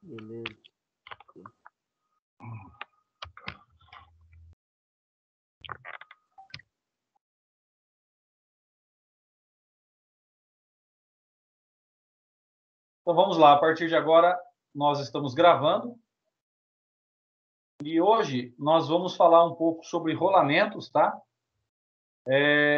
Beleza. Então vamos lá, a partir de agora nós estamos gravando e hoje nós vamos falar um pouco sobre rolamentos, tá?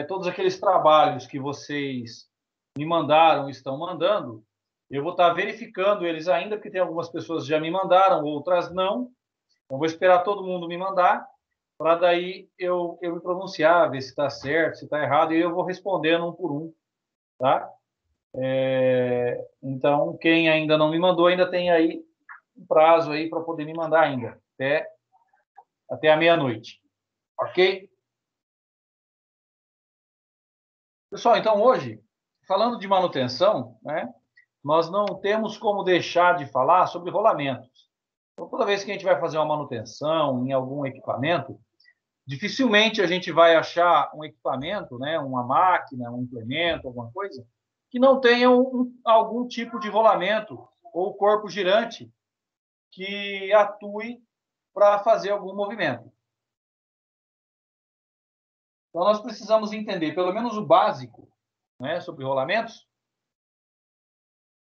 Todos aqueles trabalhos que vocês me mandaram, estão mandando, eu vou estar verificando eles ainda, porque tem algumas pessoas que já me mandaram, outras não. Então vou esperar todo mundo me mandar, para daí eu me pronunciar, ver se está certo, se está errado, e eu vou respondendo um por um, tá? Então, quem ainda não me mandou, ainda tem aí um prazo aí para poder me mandar ainda, até a meia-noite. Ok? Pessoal, então hoje, falando de manutenção, né, nós não temos como deixar de falar sobre rolamentos. Então, toda vez que a gente vai fazer uma manutenção em algum equipamento, dificilmente a gente vai achar um equipamento, né, uma máquina, um implemento, alguma coisa, que não tenha algum tipo de rolamento ou corpo girante que atue para fazer algum movimento. Então, nós precisamos entender pelo menos o básico, né, sobre rolamentos,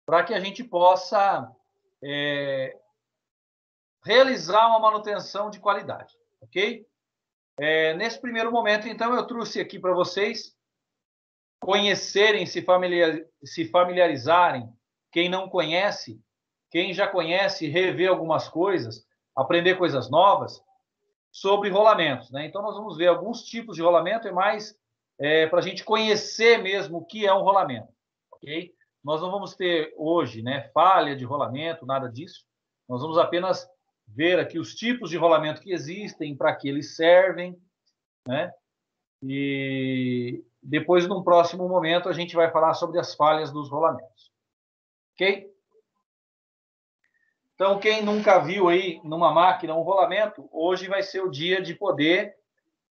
para que a gente possa realizar uma manutenção de qualidade, ok? Nesse primeiro momento, então, eu trouxe aqui para vocês conhecerem, se familiarizarem, quem não conhece, quem já conhece, rever algumas coisas, aprender coisas novas sobre rolamentos, né? Então, nós vamos ver alguns tipos de rolamento e mais para a gente conhecer mesmo o que é um rolamento, ok? Nós não vamos ter hoje, né, falha de rolamento, nada disso. Nós vamos apenas ver aqui os tipos de rolamento que existem, para que eles servem, né? E depois, num próximo momento, a gente vai falar sobre as falhas dos rolamentos. Ok? Então, quem nunca viu aí numa máquina um rolamento, hoje vai ser o dia de poder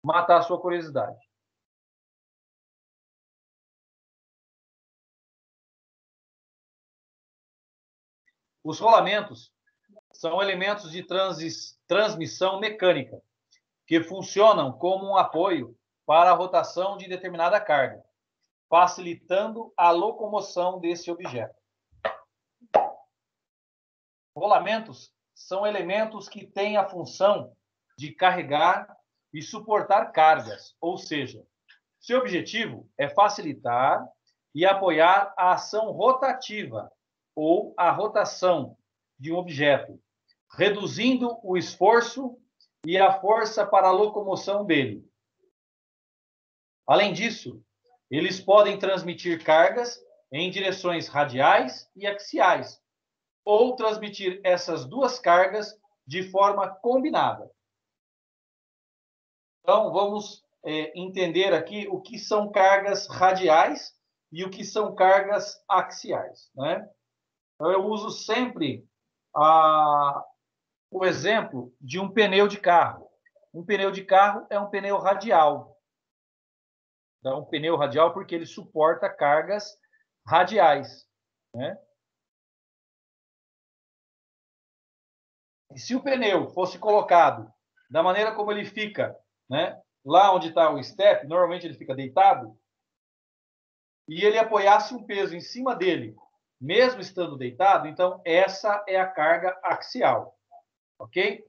matar a sua curiosidade. Os rolamentos são elementos de transmissão mecânica que funcionam como um apoio para a rotação de determinada carga, facilitando a locomoção desse objeto. Rolamentos são elementos que têm a função de carregar e suportar cargas, ou seja, seu objetivo é facilitar e apoiar a ação rotativa ou a rotação de um objeto, reduzindo o esforço e a força para a locomoção dele. Além disso, eles podem transmitir cargas em direções radiais e axiais, ou transmitir essas duas cargas de forma combinada. Então, vamos entender aqui o que são cargas radiais e o que são cargas axiais, né? Então, eu uso sempre o exemplo de um pneu de carro. Um pneu de carro é um pneu radial. Então, um pneu radial porque ele suporta cargas radiais, né? E se o pneu fosse colocado da maneira como ele fica, né, lá onde está o step, normalmente ele fica deitado, e ele apoiasse um peso em cima dele, mesmo estando deitado, então essa é a carga axial, ok?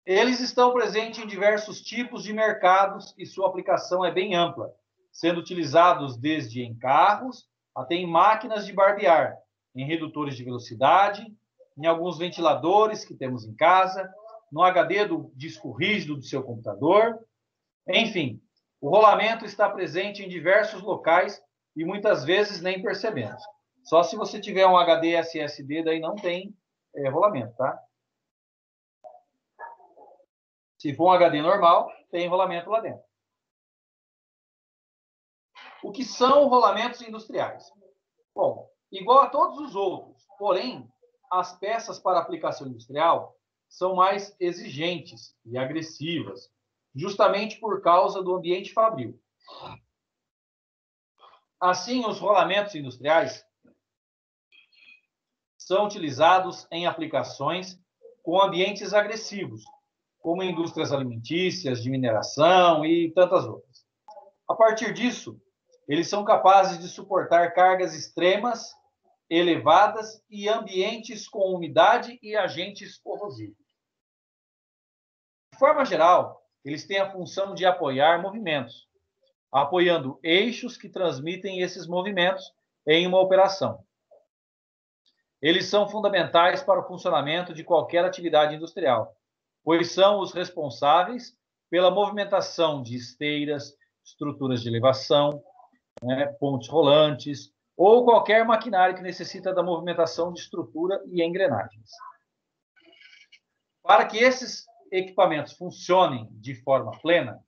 Eles estão presentes em diversos tipos de mercados e sua aplicação é bem ampla, sendo utilizados desde em carros até em máquinas de barbear, em redutores de velocidade, em alguns ventiladores que temos em casa, no HD do disco rígido do seu computador. Enfim, o rolamento está presente em diversos locais e muitas vezes nem percebemos. Só se você tiver um HD SSD, daí não tem rolamento, tá? Se for um HD normal, tem rolamento lá dentro. O que são rolamentos industriais? Bom, igual a todos os outros, porém, as peças para aplicação industrial são mais exigentes e agressivas, justamente por causa do ambiente fabril. Assim, os rolamentos industriais são utilizados em aplicações com ambientes agressivos, como indústrias alimentícias, de mineração e tantas outras. A partir disso, eles são capazes de suportar cargas extremas, elevadas e ambientes com umidade e agentes corrosivos. De forma geral, eles têm a função de apoiar movimentos, apoiando eixos que transmitem esses movimentos em uma operação. Eles são fundamentais para o funcionamento de qualquer atividade industrial, pois são os responsáveis pela movimentação de esteiras, estruturas de elevação, pontes rolantes, ou qualquer maquinário que necessita da movimentação de estrutura e engrenagens. Para que esses equipamentos funcionem de forma plena,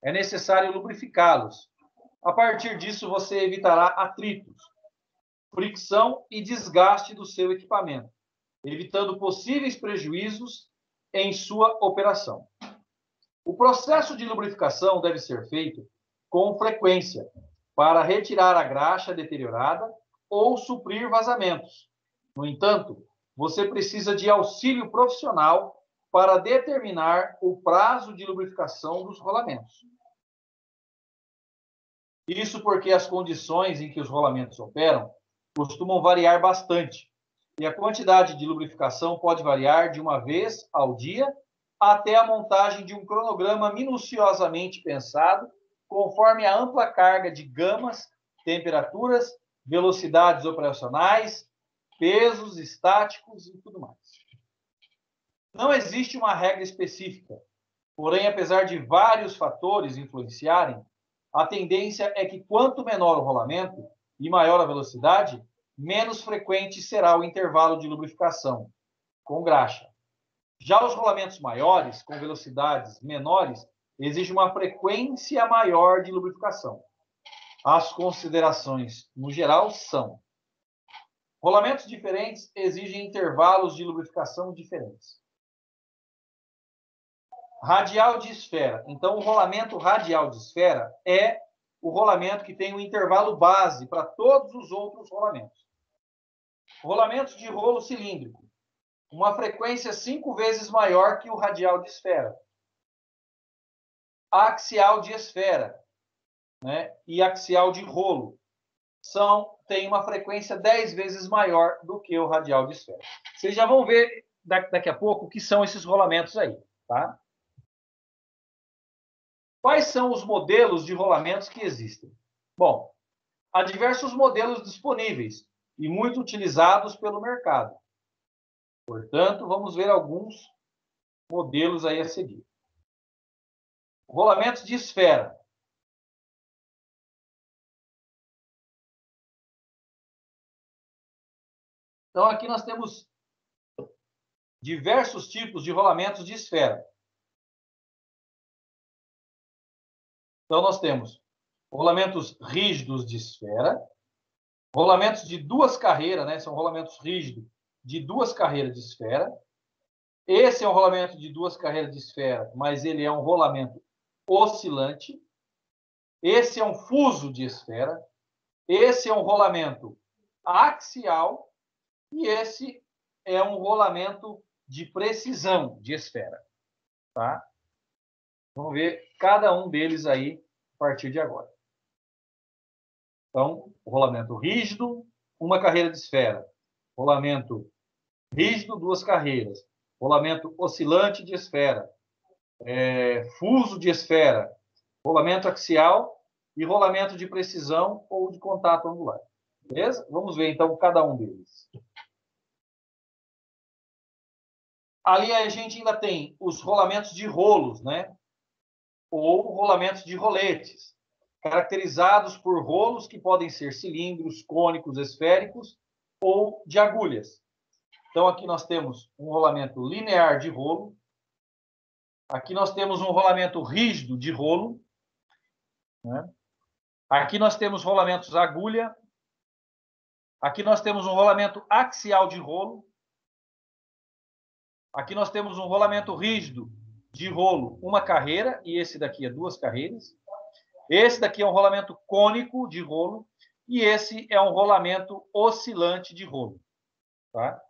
é necessário lubrificá-los. A partir disso, você evitará atritos, fricção e desgaste do seu equipamento, evitando possíveis prejuízos em sua operação. O processo de lubrificação deve ser feito com frequência para retirar a graxa deteriorada ou suprir vazamentos. No entanto, você precisa de auxílio profissional para determinar o prazo de lubrificação dos rolamentos. Isso porque as condições em que os rolamentos operam costumam variar bastante, e a quantidade de lubrificação pode variar de uma vez ao dia até a montagem de um cronograma minuciosamente pensado, conforme a ampla carga de gamas, temperaturas, velocidades operacionais, pesos estáticos e tudo mais. Não existe uma regra específica, porém, apesar de vários fatores influenciarem, a tendência é que quanto menor o rolamento e maior a velocidade, menos frequente será o intervalo de lubrificação com graxa. Já os rolamentos maiores, com velocidades menores, exigem uma frequência maior de lubrificação. As considerações, no geral, são: rolamentos diferentes exigem intervalos de lubrificação diferentes. Radial de esfera. Então, o rolamento radial de esfera é o rolamento que tem um intervalo base para todos os outros rolamentos. Rolamentos de rolo cilíndrico. Uma frequência 5 vezes maior que o radial de esfera. Axial de esfera, e axial de rolo têm uma frequência 10 vezes maior do que o radial de esfera. Vocês já vão ver daqui a pouco o que são esses rolamentos aí, tá? Quais são os modelos de rolamentos que existem? Bom, há diversos modelos disponíveis e muito utilizados pelo mercado. Portanto, vamos ver alguns modelos aí a seguir. Rolamentos de esfera. Então, aqui nós temos diversos tipos de rolamentos de esfera. Então, nós temos rolamentos rígidos de esfera, rolamentos de duas carreiras, são rolamentos rígidos de duas carreiras de esfera. Esse é um rolamento de duas carreiras de esfera, mas ele é um rolamento oscilante. Esse é um fuso de esfera. Esse é um rolamento axial. E esse é um rolamento de precisão de esfera. Tá? Vamos ver cada um deles aí a partir de agora. Então, o rolamento rígido, uma carreira de esfera. Rolamento rígido, duas carreiras. Rolamento oscilante de esfera. Fuso de esfera. Rolamento axial e rolamento de precisão ou de contato angular. Beleza? Vamos ver, então, cada um deles. Ali a gente ainda tem os rolamentos de rolos, ou rolamentos de roletes, caracterizados por rolos que podem ser cilíndricos, cônicos, esféricos ou de agulhas. Então, aqui nós temos um rolamento linear de rolo. Aqui nós temos um rolamento rígido de rolo. Aqui nós temos rolamentos agulha. Aqui nós temos um rolamento axial de rolo. Aqui nós temos um rolamento rígido de rolo, uma carreira, e esse daqui é duas carreiras. Esse daqui é um rolamento cônico de rolo, e esse é um rolamento oscilante de rolo. tá?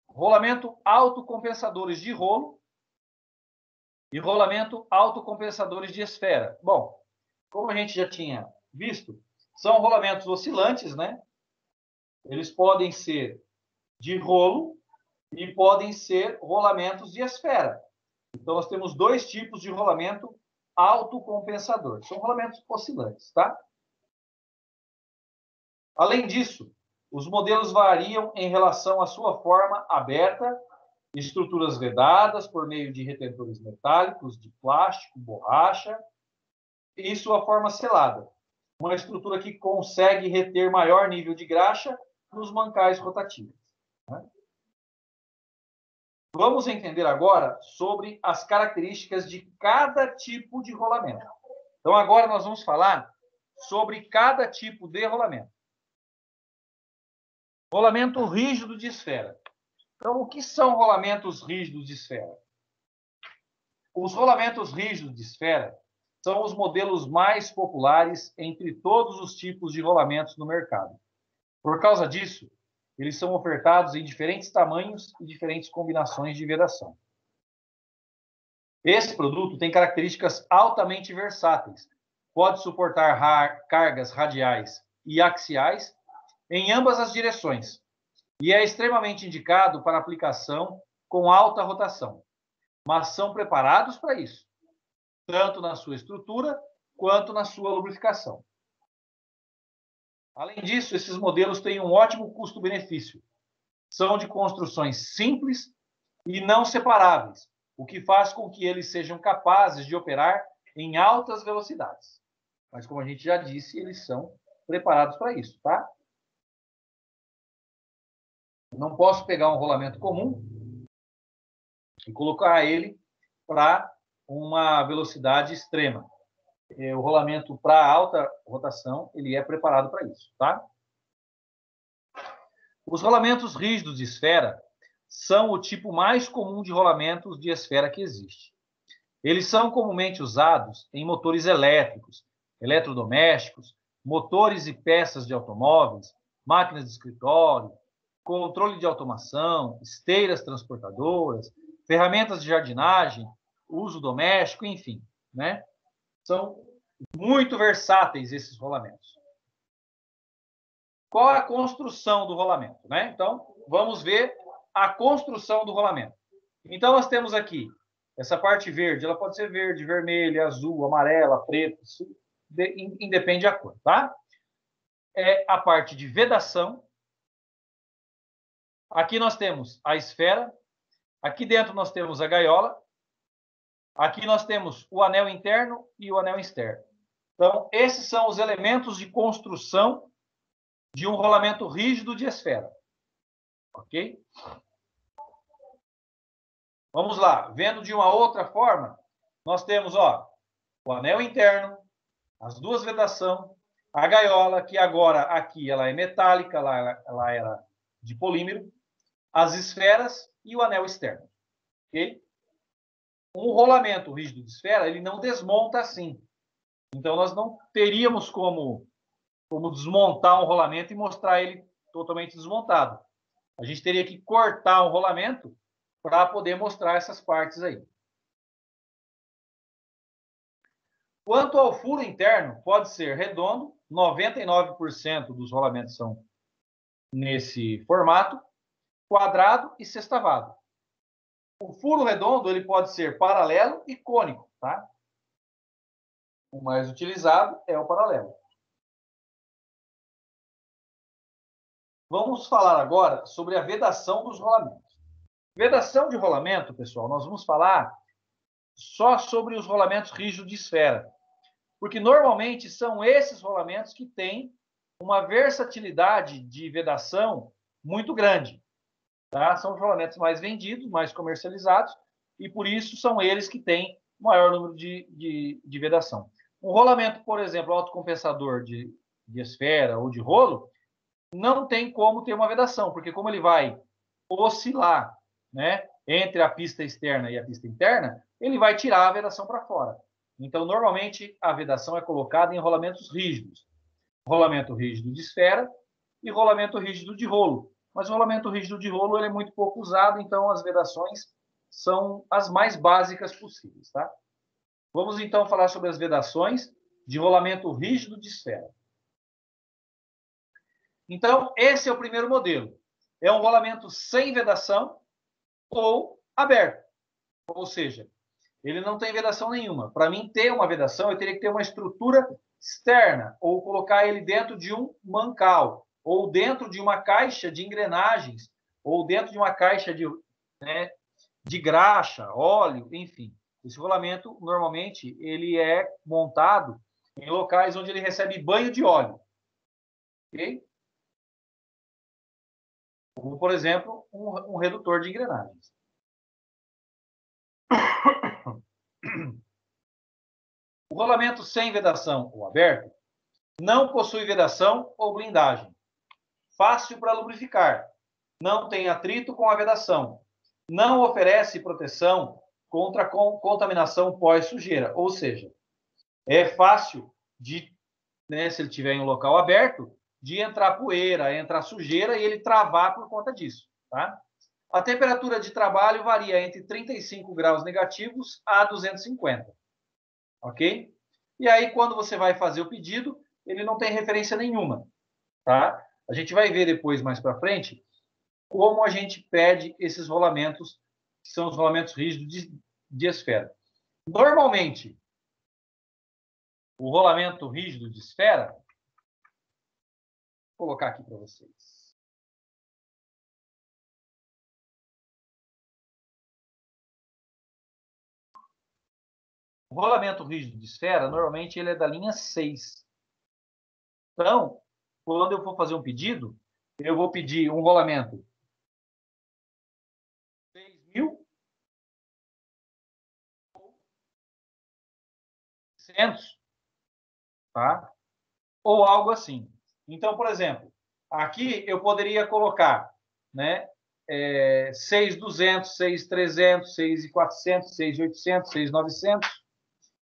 Rolamento autocompensadores de rolo e rolamento autocompensadores de esfera. Bom, como a gente já tinha visto, são rolamentos oscilantes, né? Eles podem ser de rolo e podem ser rolamentos de esfera. Então, nós temos dois tipos de rolamento autocompensador. São rolamentos oscilantes, tá? Além disso, os modelos variam em relação à sua forma aberta, estruturas vedadas por meio de retentores metálicos, de plástico, borracha, e sua forma selada. Uma estrutura que consegue reter maior nível de graxa nos mancais rotativos, né? Vamos entender agora sobre as características de cada tipo de rolamento. Então, agora nós vamos falar sobre cada tipo de rolamento. Rolamento rígido de esfera. Então, o que são rolamentos rígidos de esfera? Os rolamentos rígidos de esfera são os modelos mais populares entre todos os tipos de rolamentos no mercado. Por causa disso, eles são ofertados em diferentes tamanhos e diferentes combinações de vedação. Esse produto tem características altamente versáteis. Pode suportar cargas radiais e axiais em ambas as direções e é extremamente indicado para aplicação com alta rotação. Mas são preparados para isso, tanto na sua estrutura quanto na sua lubrificação. Além disso, esses modelos têm um ótimo custo-benefício. São de construções simples e não separáveis, o que faz com que eles sejam capazes de operar em altas velocidades. Mas, como a gente já disse, eles são preparados para isso, tá? Não posso pegar um rolamento comum e colocar ele para uma velocidade extrema. O rolamento para alta rotação, ele é preparado para isso, tá? Os rolamentos rígidos de esfera são o tipo mais comum de rolamentos de esfera que existe. Eles são comumente usados em motores elétricos, eletrodomésticos, motores e peças de automóveis, máquinas de escritório, controle de automação, esteiras transportadoras, ferramentas de jardinagem, uso doméstico, enfim, né? São muito versáteis esses rolamentos. Qual é a construção do rolamento, né? Então, vamos ver a construção do rolamento. Então, nós temos aqui essa parte verde, ela pode ser verde, vermelha, azul, amarela, preta, isso independe da cor, tá? É a parte de vedação. Aqui nós temos a esfera, aqui dentro nós temos a gaiola, aqui nós temos o anel interno e o anel externo. Então, esses são os elementos de construção de um rolamento rígido de esfera. Ok? Vamos lá. Vendo de uma outra forma, nós temos, ó, o anel interno, as duas vedações, a gaiola, que agora aqui ela é metálica, ela era de polímero, as esferas e o anel externo. Ok? Um rolamento rígido de esfera, ele não desmonta assim. Então, nós não teríamos como desmontar um rolamento e mostrar ele totalmente desmontado. A gente teria que cortar um rolamento para poder mostrar essas partes aí. Quanto ao furo interno, pode ser redondo, 99% dos rolamentos são nesse formato, quadrado e sextavado. O furo redondo ele pode ser paralelo e cônico, tá? O mais utilizado é o paralelo. Vamos falar agora sobre a vedação dos rolamentos. Vedação de rolamento, pessoal, nós vamos falar só sobre os rolamentos rígidos de esfera, porque normalmente são esses rolamentos que têm uma versatilidade de vedação muito grande, tá? São os rolamentos mais vendidos, mais comercializados, e por isso são eles que têm maior número de vedação. Um rolamento, por exemplo, autocompensador de esfera ou de rolo, não tem como ter uma vedação, porque como ele vai oscilar, né, entre a pista externa e a pista interna, ele vai tirar a vedação para fora. Então, normalmente, a vedação é colocada em rolamentos rígidos. rolamento rígido de esfera e rolamento rígido de rolo. Mas o rolamento rígido de rolo ele é muito pouco usado, então as vedações são as mais básicas possíveis, tá? Vamos então falar sobre as vedações de rolamento rígido de esfera. Então, esse é o primeiro modelo. É um rolamento sem vedação ou aberto. Ou seja, ele não tem vedação nenhuma. Para mim ter uma vedação, eu teria que ter uma estrutura externa, ou colocar ele dentro de um mancal, ou dentro de uma caixa de engrenagens, ou dentro de uma caixa de graxa, óleo, enfim. Esse rolamento, normalmente, ele é montado em locais onde ele recebe banho de óleo. Ok? Como, por exemplo, um redutor de engrenagens. O rolamento sem vedação ou aberto não possui vedação ou blindagem. Fácil para lubrificar. Não tem atrito com a vedação. Não oferece proteção contra contaminação pós-sujeira. Ou seja, é fácil de, se ele estiver em um local aberto, de entrar poeira, entrar sujeira e ele travar por conta disso. Tá? A temperatura de trabalho varia entre 35 graus negativos a 250. Ok? E aí, quando você vai fazer o pedido, ele não tem referência nenhuma. Tá? A gente vai ver depois, mais para frente, como a gente pede esses rolamentos, que são os rolamentos rígidos de esfera. Normalmente, o rolamento rígido de esfera, vou colocar aqui para vocês. O rolamento rígido de esfera, normalmente, ele é da linha 6. Então, quando eu for fazer um pedido, eu vou pedir um rolamento 6.000 ou 600, tá? Ou algo assim. Então, por exemplo, aqui eu poderia colocar, 6.200, 6.300, 6.400, 6.800, 6.900,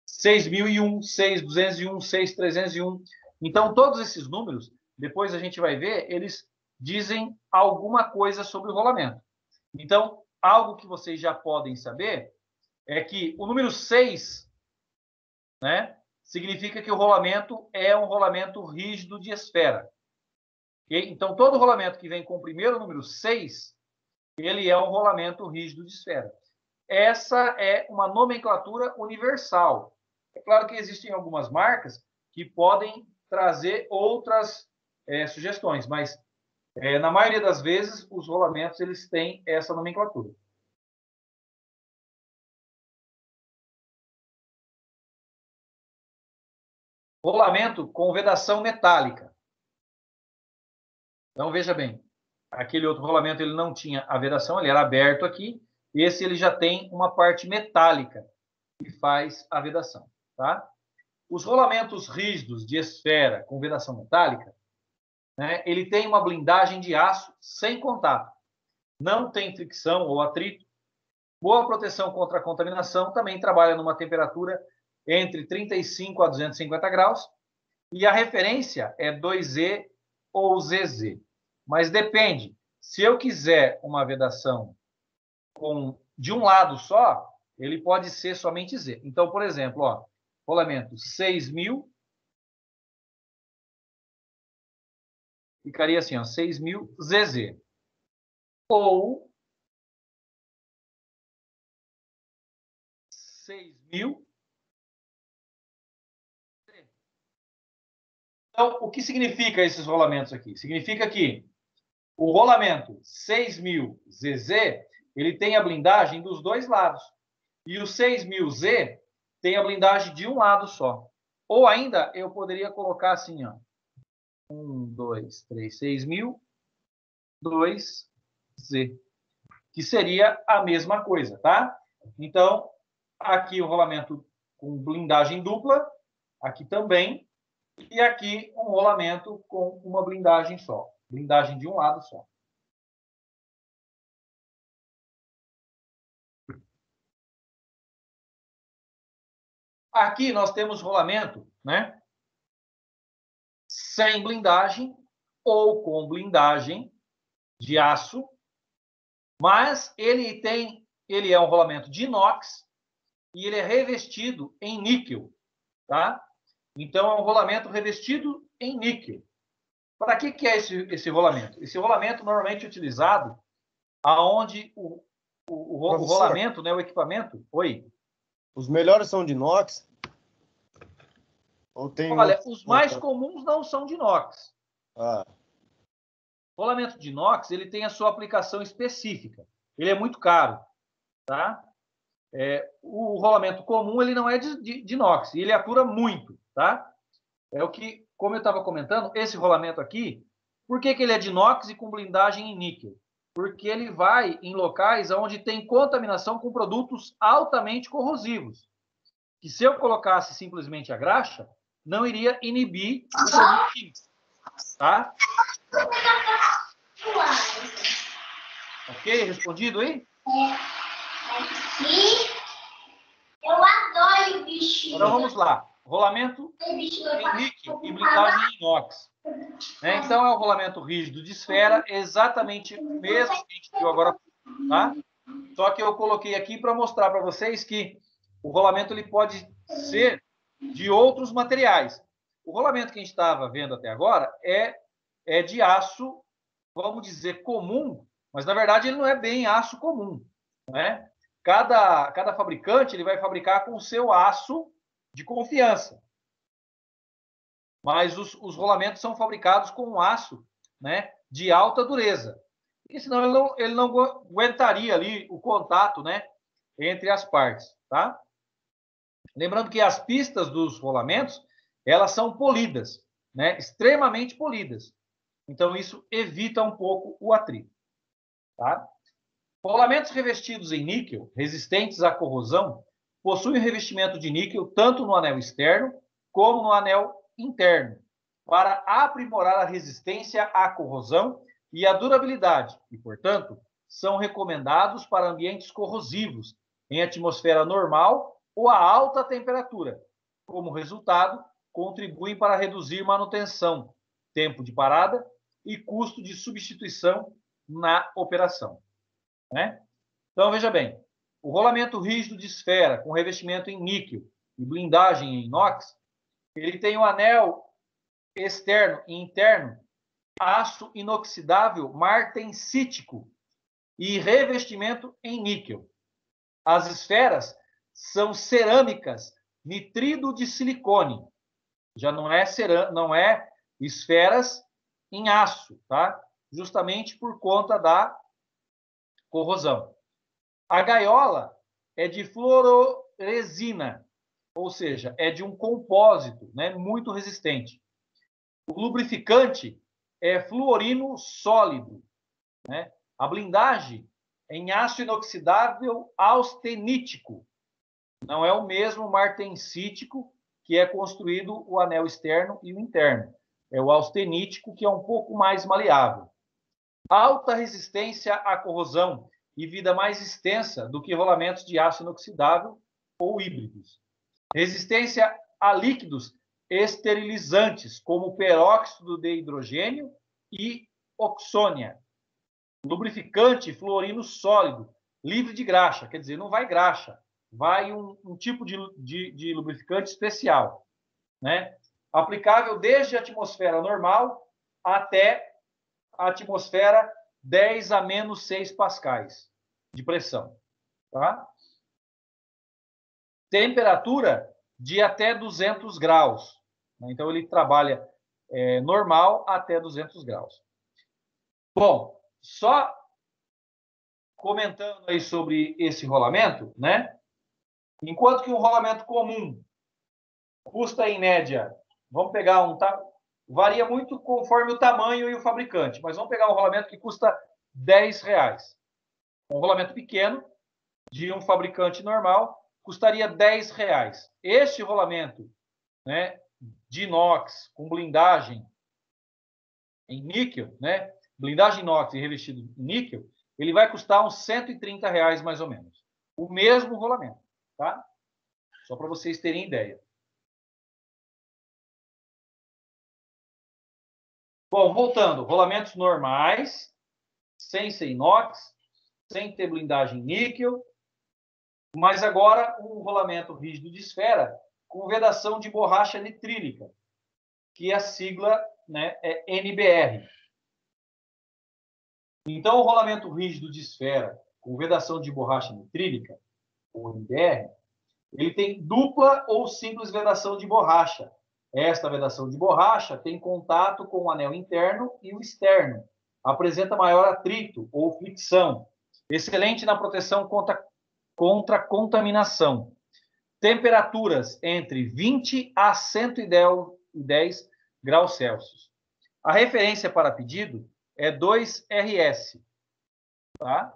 6.001, 6.201, 6.301. Então, todos esses números, depois a gente vai ver, eles dizem alguma coisa sobre o rolamento. Então, algo que vocês já podem saber é que o número 6, significa que o rolamento é um rolamento rígido de esfera. Okay? Então, todo rolamento que vem com o primeiro número 6, ele é um rolamento rígido de esfera. Essa é uma nomenclatura universal. É claro que existem algumas marcas que podem trazer outras sugestões, mas na maioria das vezes os rolamentos eles têm essa nomenclatura. Rolamento com vedação metálica. Então veja bem, aquele outro rolamento ele não tinha a vedação, ele era aberto aqui. Esse ele já tem uma parte metálica que faz a vedação, tá? Os rolamentos rígidos de esfera com vedação metálica, ele tem uma blindagem de aço sem contato. Não tem fricção ou atrito. Boa proteção contra a contaminação. Também trabalha numa temperatura entre 35 a 250 graus. E a referência é 2Z ou ZZ. Mas depende. Se eu quiser uma vedação de um lado só, ele pode ser somente Z. Então, por exemplo, rolamento 6.000, ficaria assim, 6.000 ZZ. Ou 6.000. Então, o que significa esses rolamentos aqui? Significa que o rolamento 6.000 ZZ, ele tem a blindagem dos dois lados. E o 6.000 Z tem a blindagem de um lado só. Ou ainda, eu poderia colocar assim, 1, 2, 3, 6.000, 2, Z. Que seria a mesma coisa, tá? Então, aqui o rolamento com blindagem dupla, aqui também, e aqui um rolamento com uma blindagem só. Blindagem de um lado só. Aqui nós temos rolamento, sem blindagem ou com blindagem de aço, mas ele é um rolamento de inox e ele é revestido em níquel, tá? Então, é um rolamento revestido em níquel. Para que é esse rolamento? Esse rolamento normalmente é utilizado aonde o rolamento, né, o equipamento... Oi? Os melhores são de inox? Ou tem Olha, os mais comuns não são de inox. Ah. O rolamento de inox, ele tem a sua aplicação específica. Ele é muito caro, tá? O rolamento comum, ele não é de inox, e ele atura muito, tá? É o que, como eu estava comentando, esse rolamento aqui, por que ele é de inox e com blindagem em níquel? Porque ele vai em locais onde tem contaminação com produtos altamente corrosivos. Que se eu colocasse simplesmente a graxa, não iria inibir o produto químico, tá? Ok? Respondido aí? Eu adoro bichinho. Então vamos lá. Rolamento em níquel e blindagem em inox. Então é um rolamento rígido de esfera, exatamente o mesmo que a gente viu agora, tá? Só que eu coloquei aqui para mostrar para vocês que o rolamento ele pode ser de outros materiais. O rolamento que a gente estava vendo até agora é de aço, vamos dizer, comum, mas na verdade ele não é bem aço comum, né? Cada fabricante ele vai fabricar com o seu aço de confiança. Mas os rolamentos são fabricados com um aço, né, de alta dureza. Porque senão ele não aguentaria ali o contato, né, entre as partes, tá? Lembrando que as pistas dos rolamentos, elas são polidas, né, extremamente polidas. Então isso evita um pouco o atrito, tá? Rolamentos revestidos em níquel, resistentes à corrosão, possuem revestimento de níquel tanto no anel externo como no anel interno, para aprimorar a resistência à corrosão e a durabilidade, e, portanto, são recomendados para ambientes corrosivos, em atmosfera normal ou a alta temperatura. Como resultado, contribuem para reduzir manutenção, tempo de parada e custo de substituição na operação, né? Então, veja bem, o rolamento rígido de esfera com revestimento em níquel e blindagem em inox, ele tem um anel externo e interno, aço inoxidável martensítico e revestimento em níquel. As esferas são cerâmicas nitrido de silicone. Já não é esferas em aço, tá? Justamente por conta da corrosão. A gaiola é de fluoresina, ou seja, é de um compósito, né, muito resistente. O lubrificante é fluorino sólido, né? A blindagem é em aço inoxidável austenítico. Não é o mesmo martensítico, que é construído o anel externo e o interno. É o austenítico, que é um pouco mais maleável. Alta resistência à corrosão e vida mais extensa do que rolamentos de aço inoxidável ou híbridos. Resistência a líquidos esterilizantes, como peróxido de hidrogênio e oxônia. Lubrificante fluorino sólido, livre de graxa, quer dizer, não vai graxa, vai um tipo de lubrificante especial, né? Aplicável desde a atmosfera normal até a atmosfera 10 a menos 6 pascais de pressão, tá? Temperatura de até 200 graus. Então, ele trabalha normal até 200 graus. Bom, só comentando aí sobre esse rolamento, né? Enquanto que um rolamento comum custa, em média, vamos pegar varia muito conforme o tamanho e o fabricante, mas vamos pegar um rolamento que custa R$10. Um rolamento pequeno, de um fabricante normal, custaria R$10. Este rolamento, né, de inox com blindagem em níquel, né, blindagem inox e revestido em níquel, ele vai custar uns R$130 mais ou menos. O mesmo rolamento, tá? Só para vocês terem ideia. Bom, voltando, rolamentos normais, sem ser inox, sem ter blindagem níquel, mas agora um rolamento rígido de esfera com vedação de borracha nitrílica, que a sigla, né, é NBR. Então, o rolamento rígido de esfera com vedação de borracha nitrílica, ou NBR, ele tem dupla ou simples vedação de borracha. Esta vedação de borracha tem contato com o anel interno e o externo. Apresenta maior atrito ou fricção. Excelente na proteção contra contaminação. Temperaturas entre 20 a 110 graus Celsius. A referência para pedido é 2RS. Tá?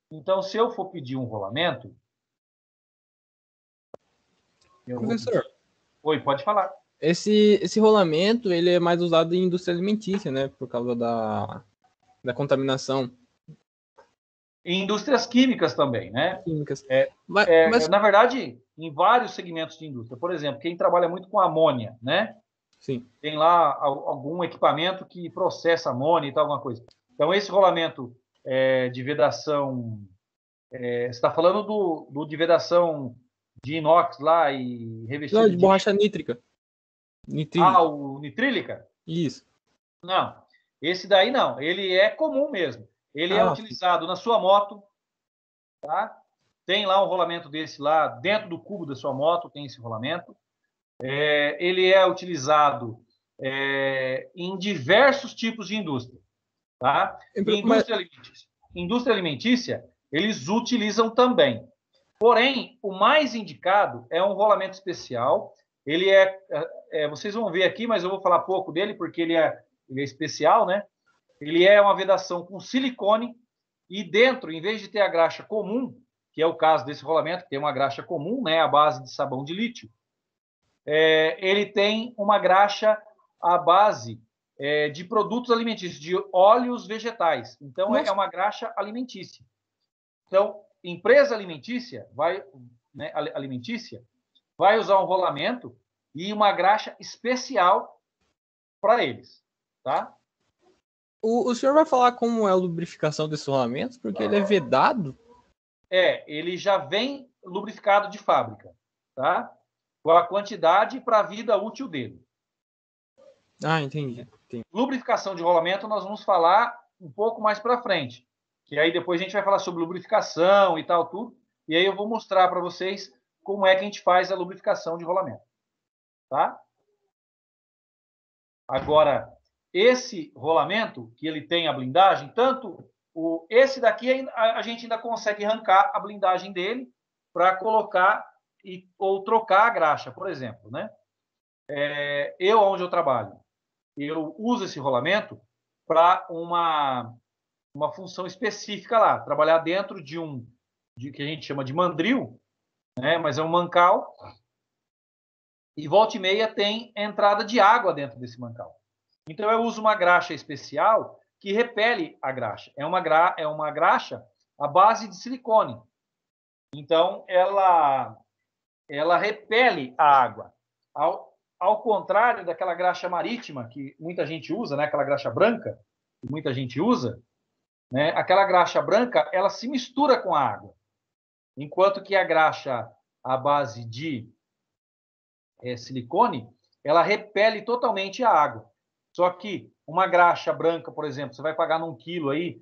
Então, se eu for pedir um rolamento... Professor. Oi, pode falar. Esse rolamento, ele é mais usado em indústria alimentícia, né? Por causa da contaminação. Em indústrias químicas também, né? Químicas. Mas... Na verdade, em vários segmentos de indústria. Por exemplo, quem trabalha muito com amônia, né? Sim. Tem lá algum equipamento que processa amônia e tal, alguma coisa. Então, esse rolamento de vedação... você está falando do de vedação de inox lá e revestido... Não, de borracha nítrica. Ah, o nitrílica? Isso. Não, esse daí não. Ele é comum mesmo. Ele é utilizado na sua moto, tá? Tem lá um rolamento desse lá, dentro do cubo da sua moto tem esse rolamento. Ele é utilizado em diversos tipos de indústria, tá? Indústria alimentícia, eles utilizam também. Porém, o mais indicado é um rolamento especial. Ele vocês vão ver aqui, mas eu vou falar pouco dele, porque ele é especial, né? Ele é uma vedação com silicone e dentro, em vez de ter a graxa comum, que é o caso desse rolamento, que tem uma graxa comum, né, à base de sabão de lítio, ele tem uma graxa à base de produtos alimentícios, de óleos vegetais. Então, é uma graxa alimentícia. Então, empresa alimentícia vai usar um rolamento e uma graxa especial para eles, tá? O senhor vai falar como é a lubrificação desses rolamentos? Porque ele é vedado? Ele já vem lubrificado de fábrica, tá? Com a quantidade para a vida útil dele. Ah, entendi. Lubrificação de rolamento nós vamos falar um pouco mais para frente, que aí depois a gente vai falar sobre lubrificação e tal, tudo, e aí eu vou mostrar para vocês como é que a gente faz a lubrificação de rolamento, tá? Agora, esse rolamento, que ele tem a blindagem, esse daqui a gente ainda consegue arrancar a blindagem dele para colocar ou trocar a graxa, por exemplo, né? Onde eu trabalho, eu uso esse rolamento para uma função específica lá, trabalhar dentro de que a gente chama de mandril, né? Mas é um mancal, e volta e meia tem entrada de água dentro desse mancal. Então, eu uso uma graxa especial que repele a graxa. É uma graxa à base de silicone. Então, ela repele a água. Ao contrário daquela graxa marítima que muita gente usa, né? Aquela graxa branca que muita gente usa, né? Aquela graxa branca, ela se mistura com a água. Enquanto que a graxa à base de silicone, ela repele totalmente a água. Só que uma graxa branca, por exemplo, você vai pagar num quilo aí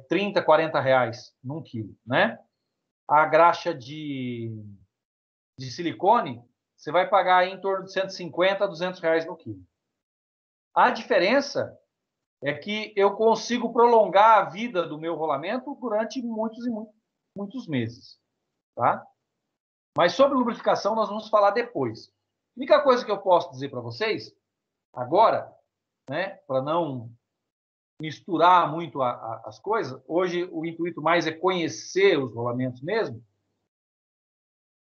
30, 40 reais num quilo, né? A graxa de silicone, você vai pagar aí em torno de 150 a 200 reais no quilo. A diferença é que eu consigo prolongar a vida do meu rolamento durante muitos e muitos meses, tá? Mas sobre lubrificação nós vamos falar depois. A única coisa que eu posso dizer para vocês agora, né, para não misturar muito as coisas, hoje o intuito mais é conhecer os rolamentos mesmo,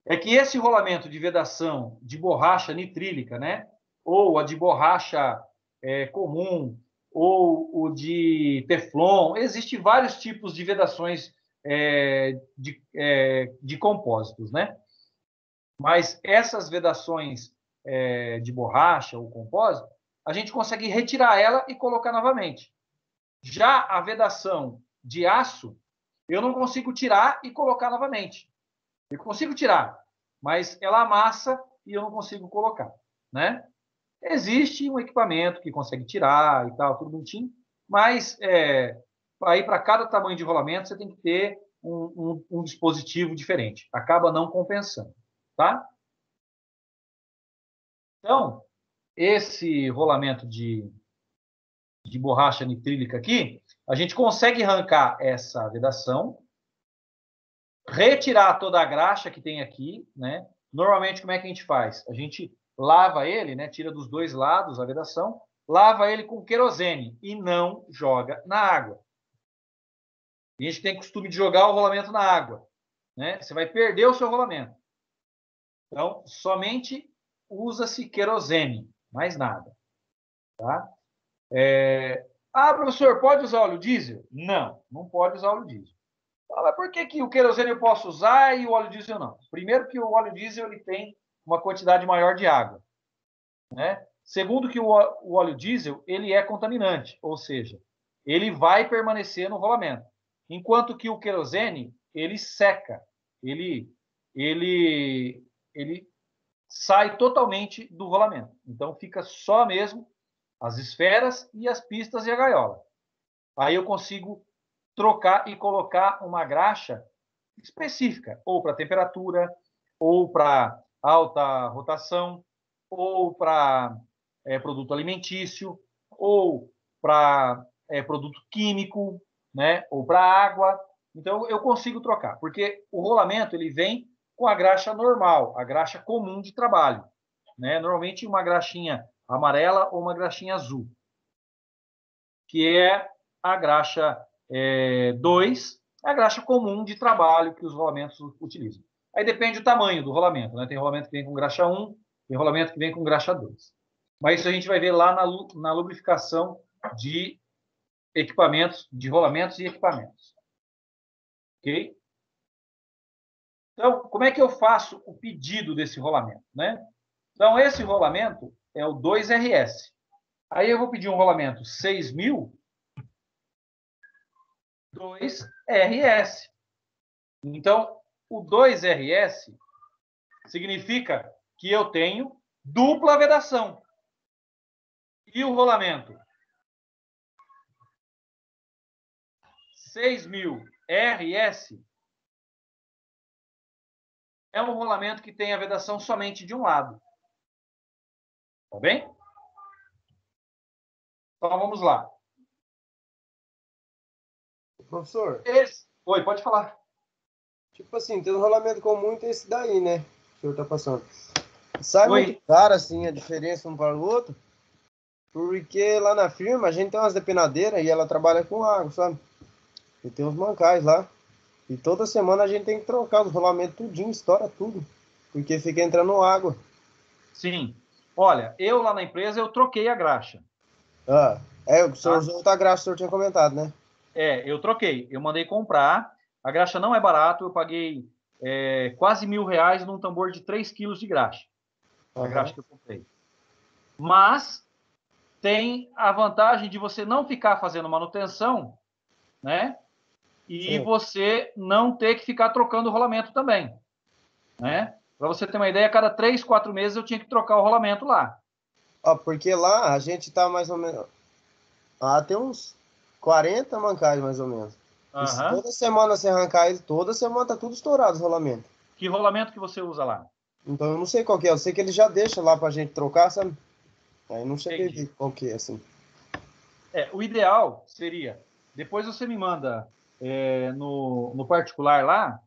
é que esse rolamento de vedação de borracha nitrílica, né, ou a de borracha comum, ou o de teflon, existem vários tipos de vedações de compósitos, né? Mas essas vedações de borracha ou compósito, a gente consegue retirar ela e colocar novamente. Já a vedação de aço, eu não consigo tirar e colocar novamente. Eu consigo tirar, mas ela amassa e eu não consigo colocar, né? Existe um equipamento que consegue tirar e tal, tudo bonitinho, mas aí para cada tamanho de rolamento você tem que ter um dispositivo diferente. Acaba não compensando, tá? Então, esse rolamento de borracha nitrílica aqui, a gente consegue arrancar essa vedação, retirar toda a graxa que tem aqui, né? Normalmente, como é que a gente faz? A gente lava ele, né? Tira dos dois lados a vedação, lava ele com querosene e não joga na água. A gente tem costume de jogar o rolamento na água, né? Você vai perder o seu rolamento. Então, somente usa-se querosene, mais nada, tá? Professor, pode usar óleo diesel? Não, não pode usar óleo diesel. Mas por que o querosene eu posso usar e o óleo diesel não? Primeiro que o óleo diesel ele tem uma quantidade maior de água, né? Segundo que o óleo diesel ele é contaminante, ou seja, ele vai permanecer no rolamento. Enquanto que o querosene ele seca, ele sai totalmente do rolamento. Então fica só mesmo as esferas e as pistas e a gaiola. Aí eu consigo trocar e colocar uma graxa específica, ou para temperatura, ou para alta rotação, ou para produto alimentício, ou para produto químico, né? Ou para água. Então, eu consigo trocar, porque o rolamento ele vem com a graxa normal, a graxa comum de trabalho, né? Normalmente uma graxinha amarela ou uma graxinha azul, que é a graxa 2, a graxa comum de trabalho que os rolamentos utilizam. Aí depende do tamanho do rolamento, né? Tem rolamento que vem com graxa 1, tem rolamento que vem com graxa 2. Mas isso a gente vai ver lá na lubrificação de equipamentos, de rolamentos e equipamentos. Ok? Então, como é que eu faço o pedido desse rolamento, né? Então, esse rolamento é o 2RS. Aí eu vou pedir um rolamento 6.000, 2RS. Então, o 2RS significa que eu tenho dupla vedação. E o rolamento 6.000 RS é um rolamento que tem a vedação somente de um lado. Tá bem? Então, vamos lá. Professor, Oi, pode falar. tipo assim, tem um rolamento comum e tem esse daí, né? Que o senhor tá passando. Sai Oi. muito caro, assim, a diferença um para o outro, porque lá na firma a gente tem umas depenadeiras e ela trabalha com água, sabe? E tem uns mancais lá. E toda semana a gente tem que trocar os rolamentos tudinho, estoura tudo, porque fica entrando água. Sim. Olha, eu lá na empresa, eu troquei a graxa. O senhor usou outra graxa, o senhor tinha comentado, né? Eu troquei. Eu mandei comprar. A graxa não é barato. Eu paguei quase R$ 1.000 num tambor de 3 quilos de graxa. A graxa que eu comprei. Mas tem a vantagem de você não ficar fazendo manutenção, né? E Sim. você não ter que ficar trocando o rolamento também, né? Para você ter uma ideia, a cada 3, 4 meses eu tinha que trocar o rolamento lá. Porque lá a gente tá mais ou menos... tem uns 40 mancais, mais ou menos. E se toda semana você arrancar ele, toda semana tá tudo estourado os rolamentos. Que rolamento que você usa lá? Então eu não sei qual que é. Eu sei que ele já deixa lá pra gente trocar, sabe? Aí não cheguei a Entendi. ver qual que é, assim. O ideal seria, depois você me manda no particular lá,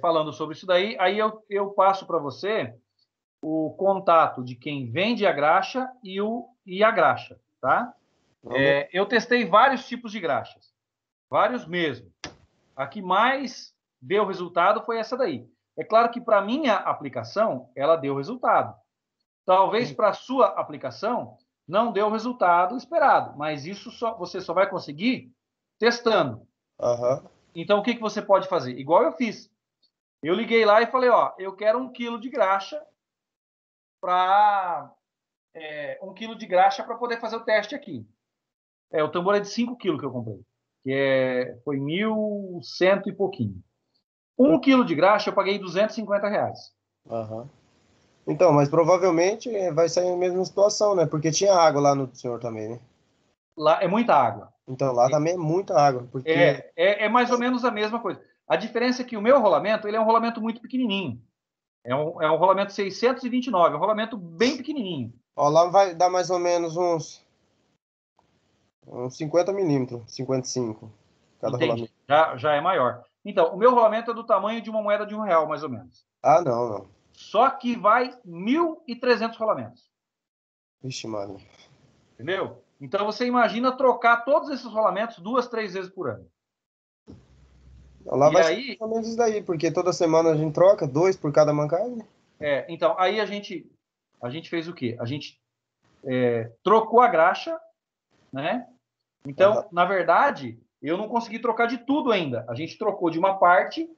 falando sobre isso daí, aí eu passo para você o contato de quem vende a graxa e a graxa, tá? Eu testei vários tipos de graxas, vários mesmo. A que mais deu resultado foi essa daí. É claro que para minha aplicação, ela deu resultado. Talvez para a sua aplicação não deu o resultado esperado, mas isso você só vai conseguir testando. Então, o que você pode fazer? Igual eu fiz. Eu liguei lá e falei, eu quero 1 quilo de graxa para 1 quilo de graxa para poder fazer o teste aqui. O tambor é de 5 quilos que eu comprei, que foi 1.100 e pouquinho. 1 quilo de graxa eu paguei R$ 250. Aham. Então, mas provavelmente vai sair a mesma situação, né? Porque tinha água lá no senhor também, né? Lá é muita água. Então, lá também é muita água, porque... É mais ou menos a mesma coisa. A diferença é que o meu rolamento, ele é um rolamento muito pequenininho. É um rolamento 629, é um rolamento bem pequenininho. Ó, lá vai dar mais ou menos uns 50 milímetros, 55, cada Entende? rolamento. Já é maior. Então, o meu rolamento é do tamanho de uma moeda de R$ 1, mais ou menos. Ah, não, não. Só que vai 1.300 rolamentos. Vixe, mano. Entendeu? Então, você imagina trocar todos esses rolamentos 2, 3 vezes por ano. Lá E vai ser mais aí, ou menos isso daí, porque toda semana a gente troca, 2 por cada mancada, né? então, aí a gente fez o quê? A gente trocou a graxa, né? Aham. Então, na verdade, eu não consegui trocar de tudo ainda. A gente trocou de uma parte,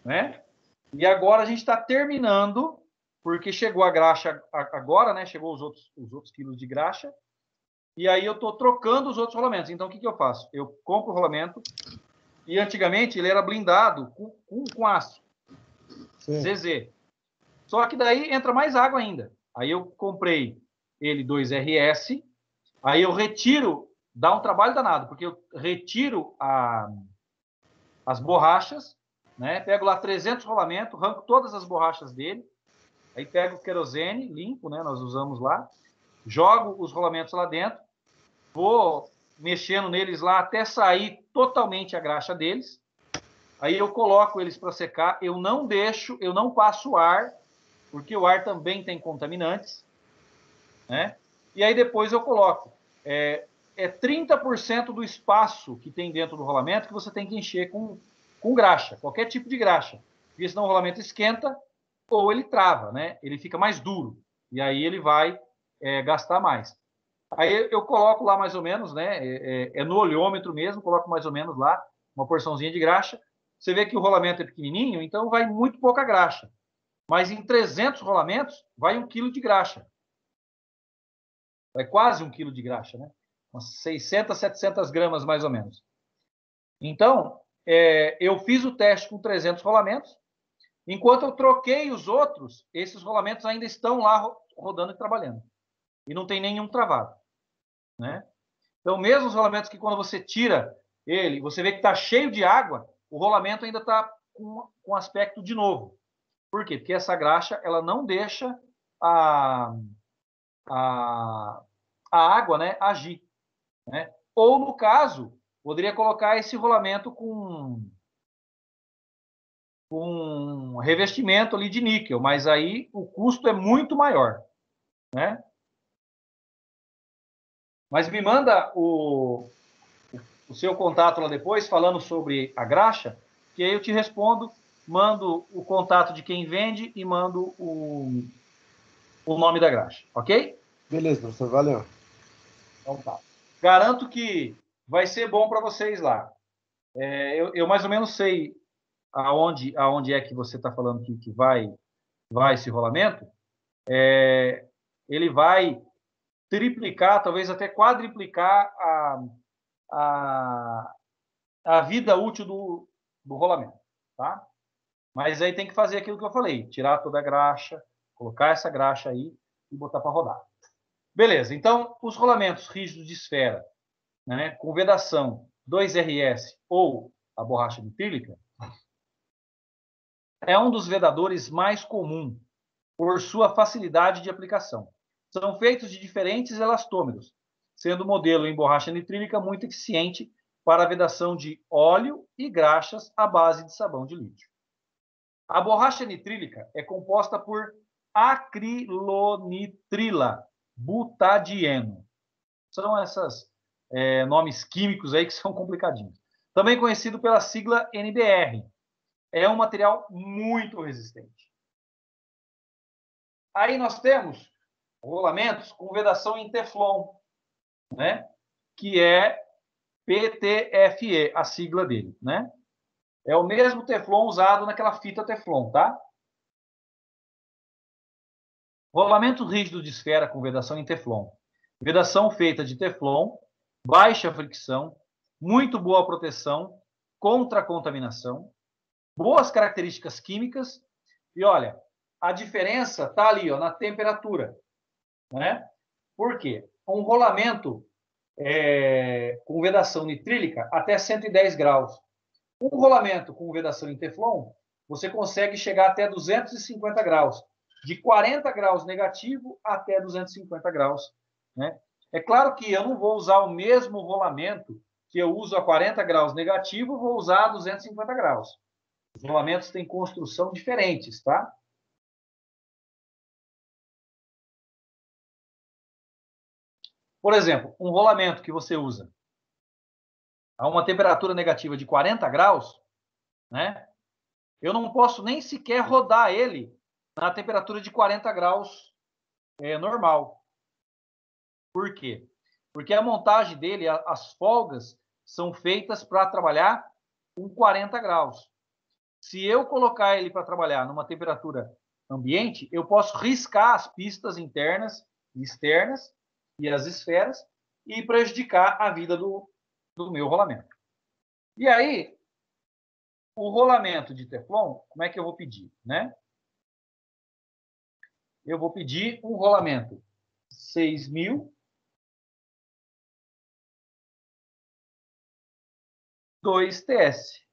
né? E agora a gente está terminando, porque chegou a graxa agora, né? Chegou os outros quilos de graxa. E aí eu estou trocando os outros rolamentos. Então, o que eu faço? Eu compro o rolamento, e antigamente ele era blindado com aço, Sim. ZZ. Só que daí entra mais água ainda. Aí eu comprei ele 2RS, aí eu retiro, dá um trabalho danado, porque eu retiro as borrachas, né? Pego lá 300 rolamentos, arranco todas as borrachas dele, aí pego o querosene limpo, né? Nós usamos lá, jogo os rolamentos lá dentro, vou mexendo neles lá até sair totalmente a graxa deles. Aí eu coloco eles para secar, eu não passo ar, porque o ar também tem contaminantes, né? E aí depois eu coloco. É 30% do espaço que tem dentro do rolamento que você tem que encher com graxa, qualquer tipo de graxa. Porque senão o rolamento esquenta ou ele trava, né? Ele fica mais duro. E aí ele vai gastar mais. Aí eu coloco lá mais ou menos, né? No olhômetro mesmo, coloco mais ou menos lá uma porçãozinha de graxa. Você vê que o rolamento é pequenininho, então vai muito pouca graxa. Mas em 300 rolamentos, vai 1 quilo de graxa. Vai quase 1 quilo de graxa, né? Umas 600, 700 gramas, mais ou menos. Então, eu fiz o teste com 300 rolamentos. Enquanto eu troquei os outros, esses rolamentos ainda estão lá rodando e trabalhando. E não tem nenhum travado, né? Então, mesmo os rolamentos que quando você tira ele, você vê que está cheio de água, o rolamento ainda está com aspecto de novo. Por quê? Porque essa graxa ela não deixa a, a, a água, né, agir, né? Ou, no caso, poderia colocar esse rolamento com revestimento ali de níquel, mas aí o custo é muito maior, né? Mas me manda o seu contato lá depois, falando sobre a graxa, que aí eu te respondo, mando o contato de quem vende e mando o nome da graxa, ok? Beleza, professor, valeu. Então tá. Garanto que vai ser bom para vocês lá. Eu mais ou menos sei aonde é que você está falando que vai esse rolamento. Ele vai triplicar, talvez até quadriplicar a, a vida útil do rolamento, tá? Mas aí tem que fazer aquilo que eu falei, tirar toda a graxa, colocar essa graxa aí e botar para rodar. Beleza, então os rolamentos rígidos de esfera, né, com vedação 2RS ou a borracha nitrílica, é um dos vedadores mais comum por sua facilidade de aplicação. São feitos de diferentes elastômeros, sendo o modelo em borracha nitrílica muito eficiente para a vedação de óleo e graxas à base de sabão de lítio. A borracha nitrílica é composta por acrilonitrila butadieno. São esses nomes químicos aí que são complicadinhos. Também conhecido pela sigla NBR. É um material muito resistente. Aí nós temos rolamentos com vedação em Teflon, né? Que é PTFE, a sigla dele, né? É o mesmo Teflon usado naquela fita Teflon, tá? Rolamento rígido de esfera com vedação em teflon. Vedação feita de teflon, baixa fricção, muito boa proteção contra a contaminação, boas características químicas. E olha, a diferença está ali, ó, na temperatura, né? Por quê? Um rolamento com vedação nitrílica até 110 graus. Um rolamento com vedação em teflon, você consegue chegar até 250 graus. De 40 graus negativo até 250 graus, né? É claro que eu não vou usar o mesmo rolamento que eu uso a 40 graus negativo, vou usar a 250 graus. Os rolamentos têm construção diferentes, tá? Por exemplo, um rolamento que você usa a uma temperatura negativa de 40 graus, né? Eu não posso nem sequer rodar ele na temperatura de 40 graus normal. Por quê? Porque a montagem dele, as folgas, são feitas para trabalhar com 40 graus. Se eu colocar ele para trabalhar numa temperatura ambiente, eu posso riscar as pistas internas e externas e as esferas e prejudicar a vida do meu rolamento. E aí, o rolamento de teflon, como é que eu vou pedir, né? Eu vou pedir um rolamento 6000 2TS.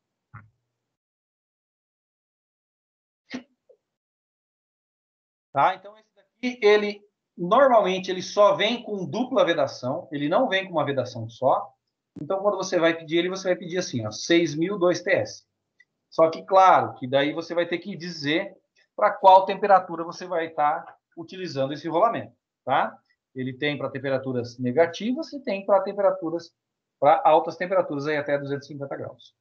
Tá? Então, esse daqui, ele normalmente ele só vem com dupla vedação, ele não vem com uma vedação só. Então, quando você vai pedir ele, você vai pedir assim, ó, 6000 2TS. Só que, claro, que daí você vai ter que dizer para qual temperatura você vai estar utilizando esse rolamento, tá? Ele tem para temperaturas negativas e tem para temperaturas, para altas temperaturas, aí até 250 graus.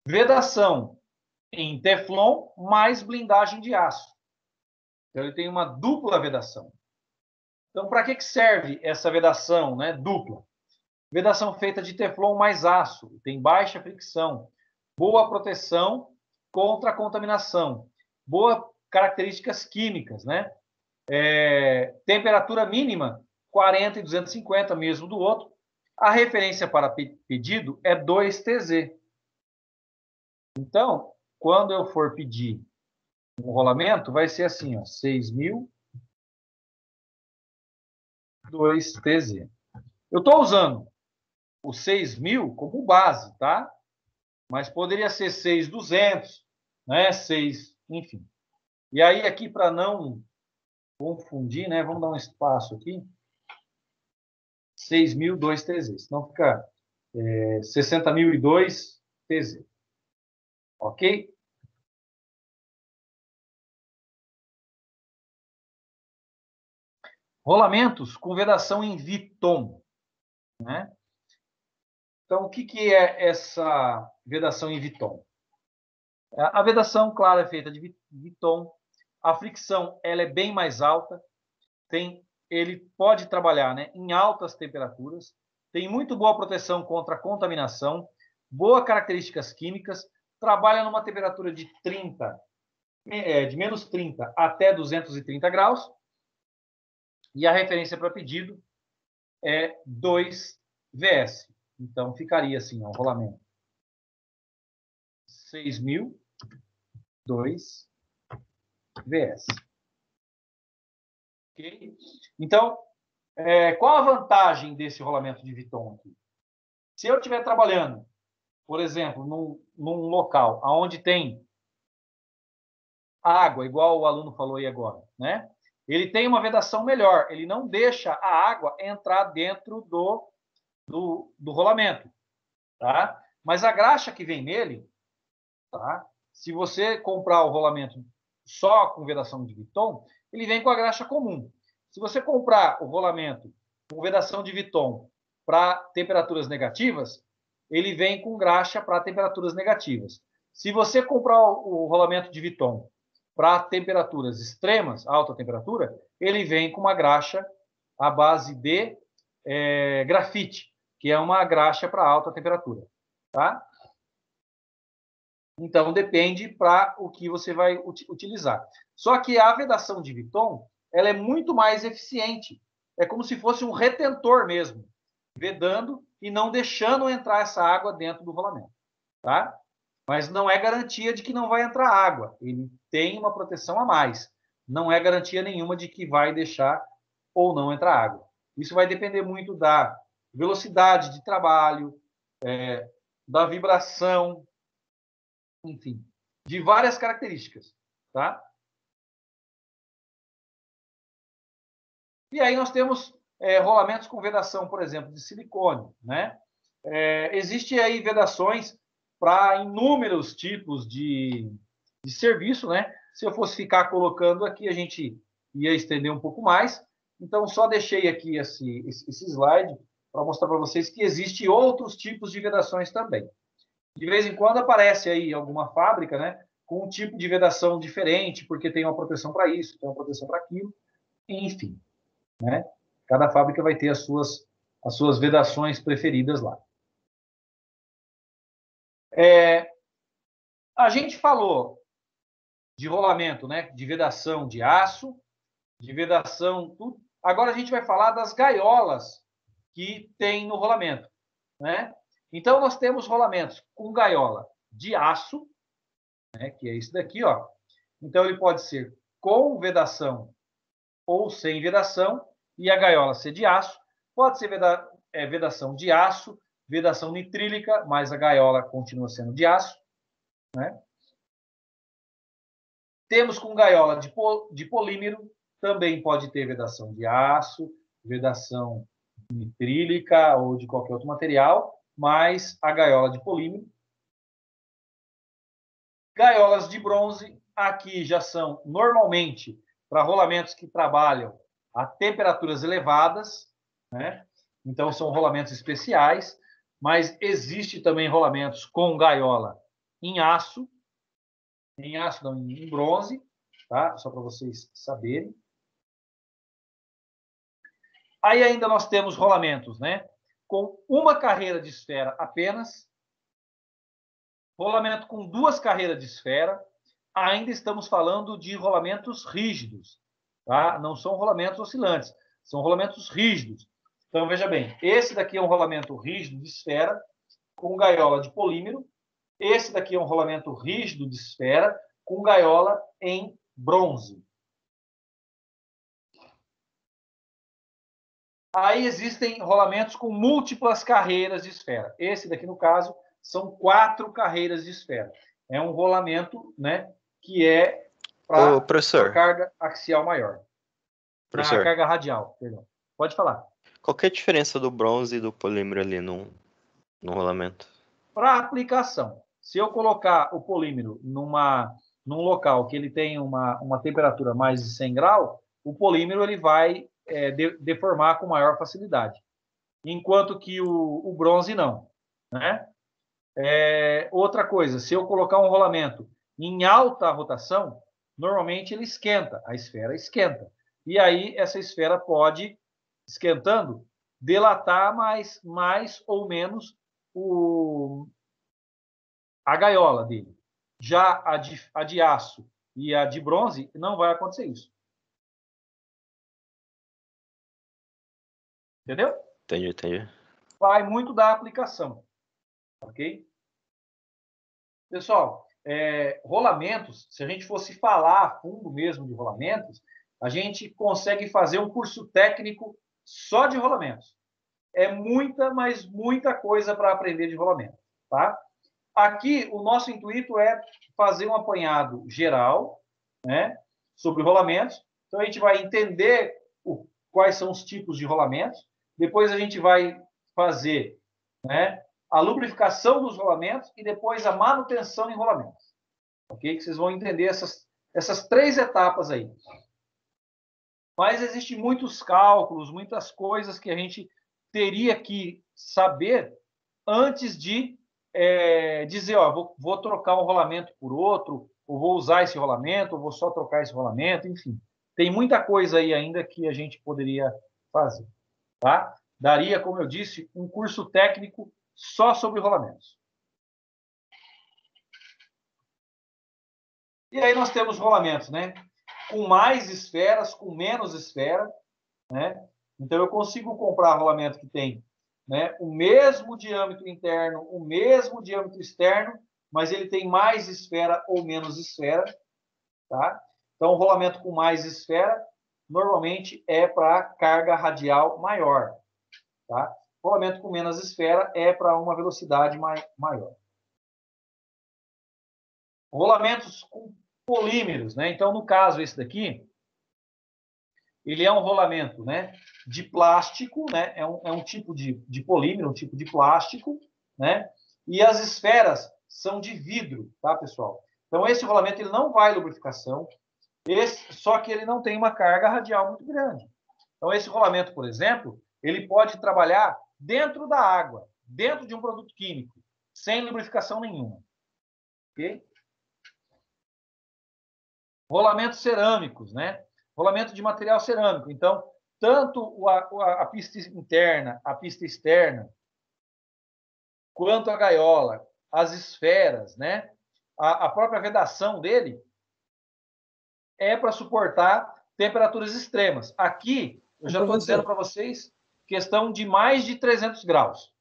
Vedação em teflon mais blindagem de aço. Então, ele tem uma dupla vedação. Então, para que serve essa vedação, né, dupla? Vedação feita de teflon mais aço, tem baixa fricção, boa proteção contra a contaminação, boas características químicas, né? Temperatura mínima 40 e 250, mesmo do outro. A referência para pedido é 2TZ. Então, quando eu for pedir um rolamento, vai ser assim, ó, 6000 2TZ. Eu estou usando o 6000 como base, tá? Mas poderia ser 6200, né? 6, enfim. E aí aqui para não confundir, né? Vamos dar um espaço aqui. 6000 2TZ, senão fica 60.002 TZ. OK? Rolamentos com vedação em Viton, né? Então, o que é essa vedação em Viton? A vedação, claro, é feita de Viton. A fricção ela é bem mais alta. Ele pode trabalhar, né, em altas temperaturas. Tem muito boa proteção contra a contaminação. Boas características químicas. Trabalha numa temperatura de de menos 30 até 230 graus. E a referência para pedido é 2VS. Então, ficaria assim, ó, o rolamento 6000 2VS. Okay? Então, qual a vantagem desse rolamento de Viton aqui? Se eu estiver trabalhando, por exemplo, num local onde tem água, igual o aluno falou aí agora, né? Ele tem uma vedação melhor, ele não deixa a água entrar dentro do rolamento, tá? Mas a graxa que vem nele, tá? Se você comprar o rolamento só com vedação de Viton, ele vem com a graxa comum. Se você comprar o rolamento com vedação de Viton para temperaturas negativas, ele vem com graxa para temperaturas negativas. Se você comprar o rolamento de Viton para temperaturas extremas, alta temperatura, ele vem com uma graxa à base de grafite, que é uma graxa para alta temperatura, tá? Então, depende para o que você vai utilizar. Só que a vedação de Viton, ela é muito mais eficiente. É como se fosse um retentor mesmo, vedando e não deixando entrar essa água dentro do rolamento, tá? Mas não é garantia de que não vai entrar água. Ele tem uma proteção a mais. Não é garantia nenhuma de que vai deixar ou não entrar água. Isso vai depender muito da velocidade de trabalho, da vibração, enfim, de várias características, tá? E aí nós temos rolamentos com vedação, por exemplo, de silicone, né? Existe aí vedações para inúmeros tipos de serviço, né? Se eu fosse ficar colocando aqui, a gente ia estender um pouco mais. Então, só deixei aqui esse slide para mostrar para vocês que existem outros tipos de vedações também. De vez em quando aparece aí alguma fábrica, né, com um tipo de vedação diferente, porque tem uma proteção para isso, tem uma proteção para aquilo, enfim, né? Cada fábrica vai ter as suas vedações preferidas lá. A gente falou de rolamento, né, de vedação de aço, de vedação, tudo. Agora a gente vai falar das gaiolas que tem no rolamento, né? Então nós temos rolamentos com gaiola de aço, né, que é esse daqui, ó. Então ele pode ser com vedação ou sem vedação, e a gaiola ser de aço. Pode ser vedação de aço, vedação nitrílica, mas a gaiola continua sendo de aço, né? Temos com gaiola de polímero, também pode ter vedação de aço, vedação nitrílica ou de qualquer outro material, mas a gaiola de polímero. Gaiolas de bronze, aqui já são normalmente para rolamentos que trabalham a temperaturas elevadas, né? Então são rolamentos especiais, mas existe também rolamentos com gaiola em aço não, em bronze, tá? Só para vocês saberem. Aí ainda nós temos rolamentos, né? Com uma carreira de esfera apenas, rolamento com 2 carreiras de esfera. Ainda estamos falando de rolamentos rígidos, tá? Não são rolamentos oscilantes, são rolamentos rígidos. Então, veja bem, esse daqui é um rolamento rígido de esfera com gaiola de polímero. Esse daqui é um rolamento rígido de esfera com gaiola em bronze. Aí existem rolamentos com múltiplas carreiras de esfera. Esse daqui, no caso, são 4 carreiras de esfera. É um rolamento, né, que é para carga axial maior. Professor, carga radial, perdão. Pode falar. Qual que é a diferença do bronze e do polímero ali no rolamento? Para aplicação, se eu colocar o polímero num local que ele tem uma temperatura mais de 100 graus, o polímero ele vai deformar com maior facilidade, enquanto que o bronze não, né? Outra coisa, se eu colocar um rolamento em alta rotação, normalmente ele esquenta, a esfera esquenta. E aí essa esfera pode, esquentando, delatar mais ou menos a gaiola dele. Já a de aço e a de bronze, não vai acontecer isso. Entendeu? Entendi. Vai muito da aplicação. Ok? Pessoal, rolamentos, se a gente fosse falar a fundo mesmo de rolamentos, a gente consegue fazer um curso técnico só de rolamentos. É muita, mas muita coisa para aprender de rolamento, tá? Aqui, o nosso intuito é fazer um apanhado geral, né, sobre rolamentos. Então, a gente vai entender quais são os tipos de rolamentos. Depois, a gente vai fazer, né, a lubrificação dos rolamentos e depois a manutenção em rolamentos. Ok? Que vocês vão entender essas 3 etapas aí. Mas existem muitos cálculos, muitas coisas que a gente teria que saber antes de dizer, ó, vou trocar um rolamento por outro, ou vou usar esse rolamento, ou vou só trocar esse rolamento, enfim. Tem muita coisa aí ainda que a gente poderia fazer, tá? Daria, como eu disse, um curso técnico só sobre rolamentos. E aí nós temos rolamentos, né? Com mais esferas, com menos esfera, né? Então eu consigo comprar rolamento que tem, né, o mesmo diâmetro interno, o mesmo diâmetro externo, mas ele tem mais esfera ou menos esfera, tá? Então o rolamento com mais esfera normalmente é para carga radial maior, tá? O rolamento com menos esfera é para uma velocidade maior. Rolamentos com polímeros, né? Então, no caso, esse daqui, ele é um rolamento, né, de plástico, né? É um tipo de polímero, um tipo de plástico, né? E as esferas são de vidro, tá, pessoal? Então, esse rolamento ele não vai lubrificação, só que ele não tem uma carga radial muito grande. Então, esse rolamento, por exemplo, ele pode trabalhar dentro da água, dentro de um produto químico, sem lubrificação nenhuma. Ok? Rolamentos cerâmicos, né? Rolamento de material cerâmico. Então, tanto a pista interna, a pista externa, quanto a gaiola, as esferas, né? A própria vedação dele é para suportar temperaturas extremas. Aqui, eu já estou dizendo para vocês, questão de mais de 300 graus.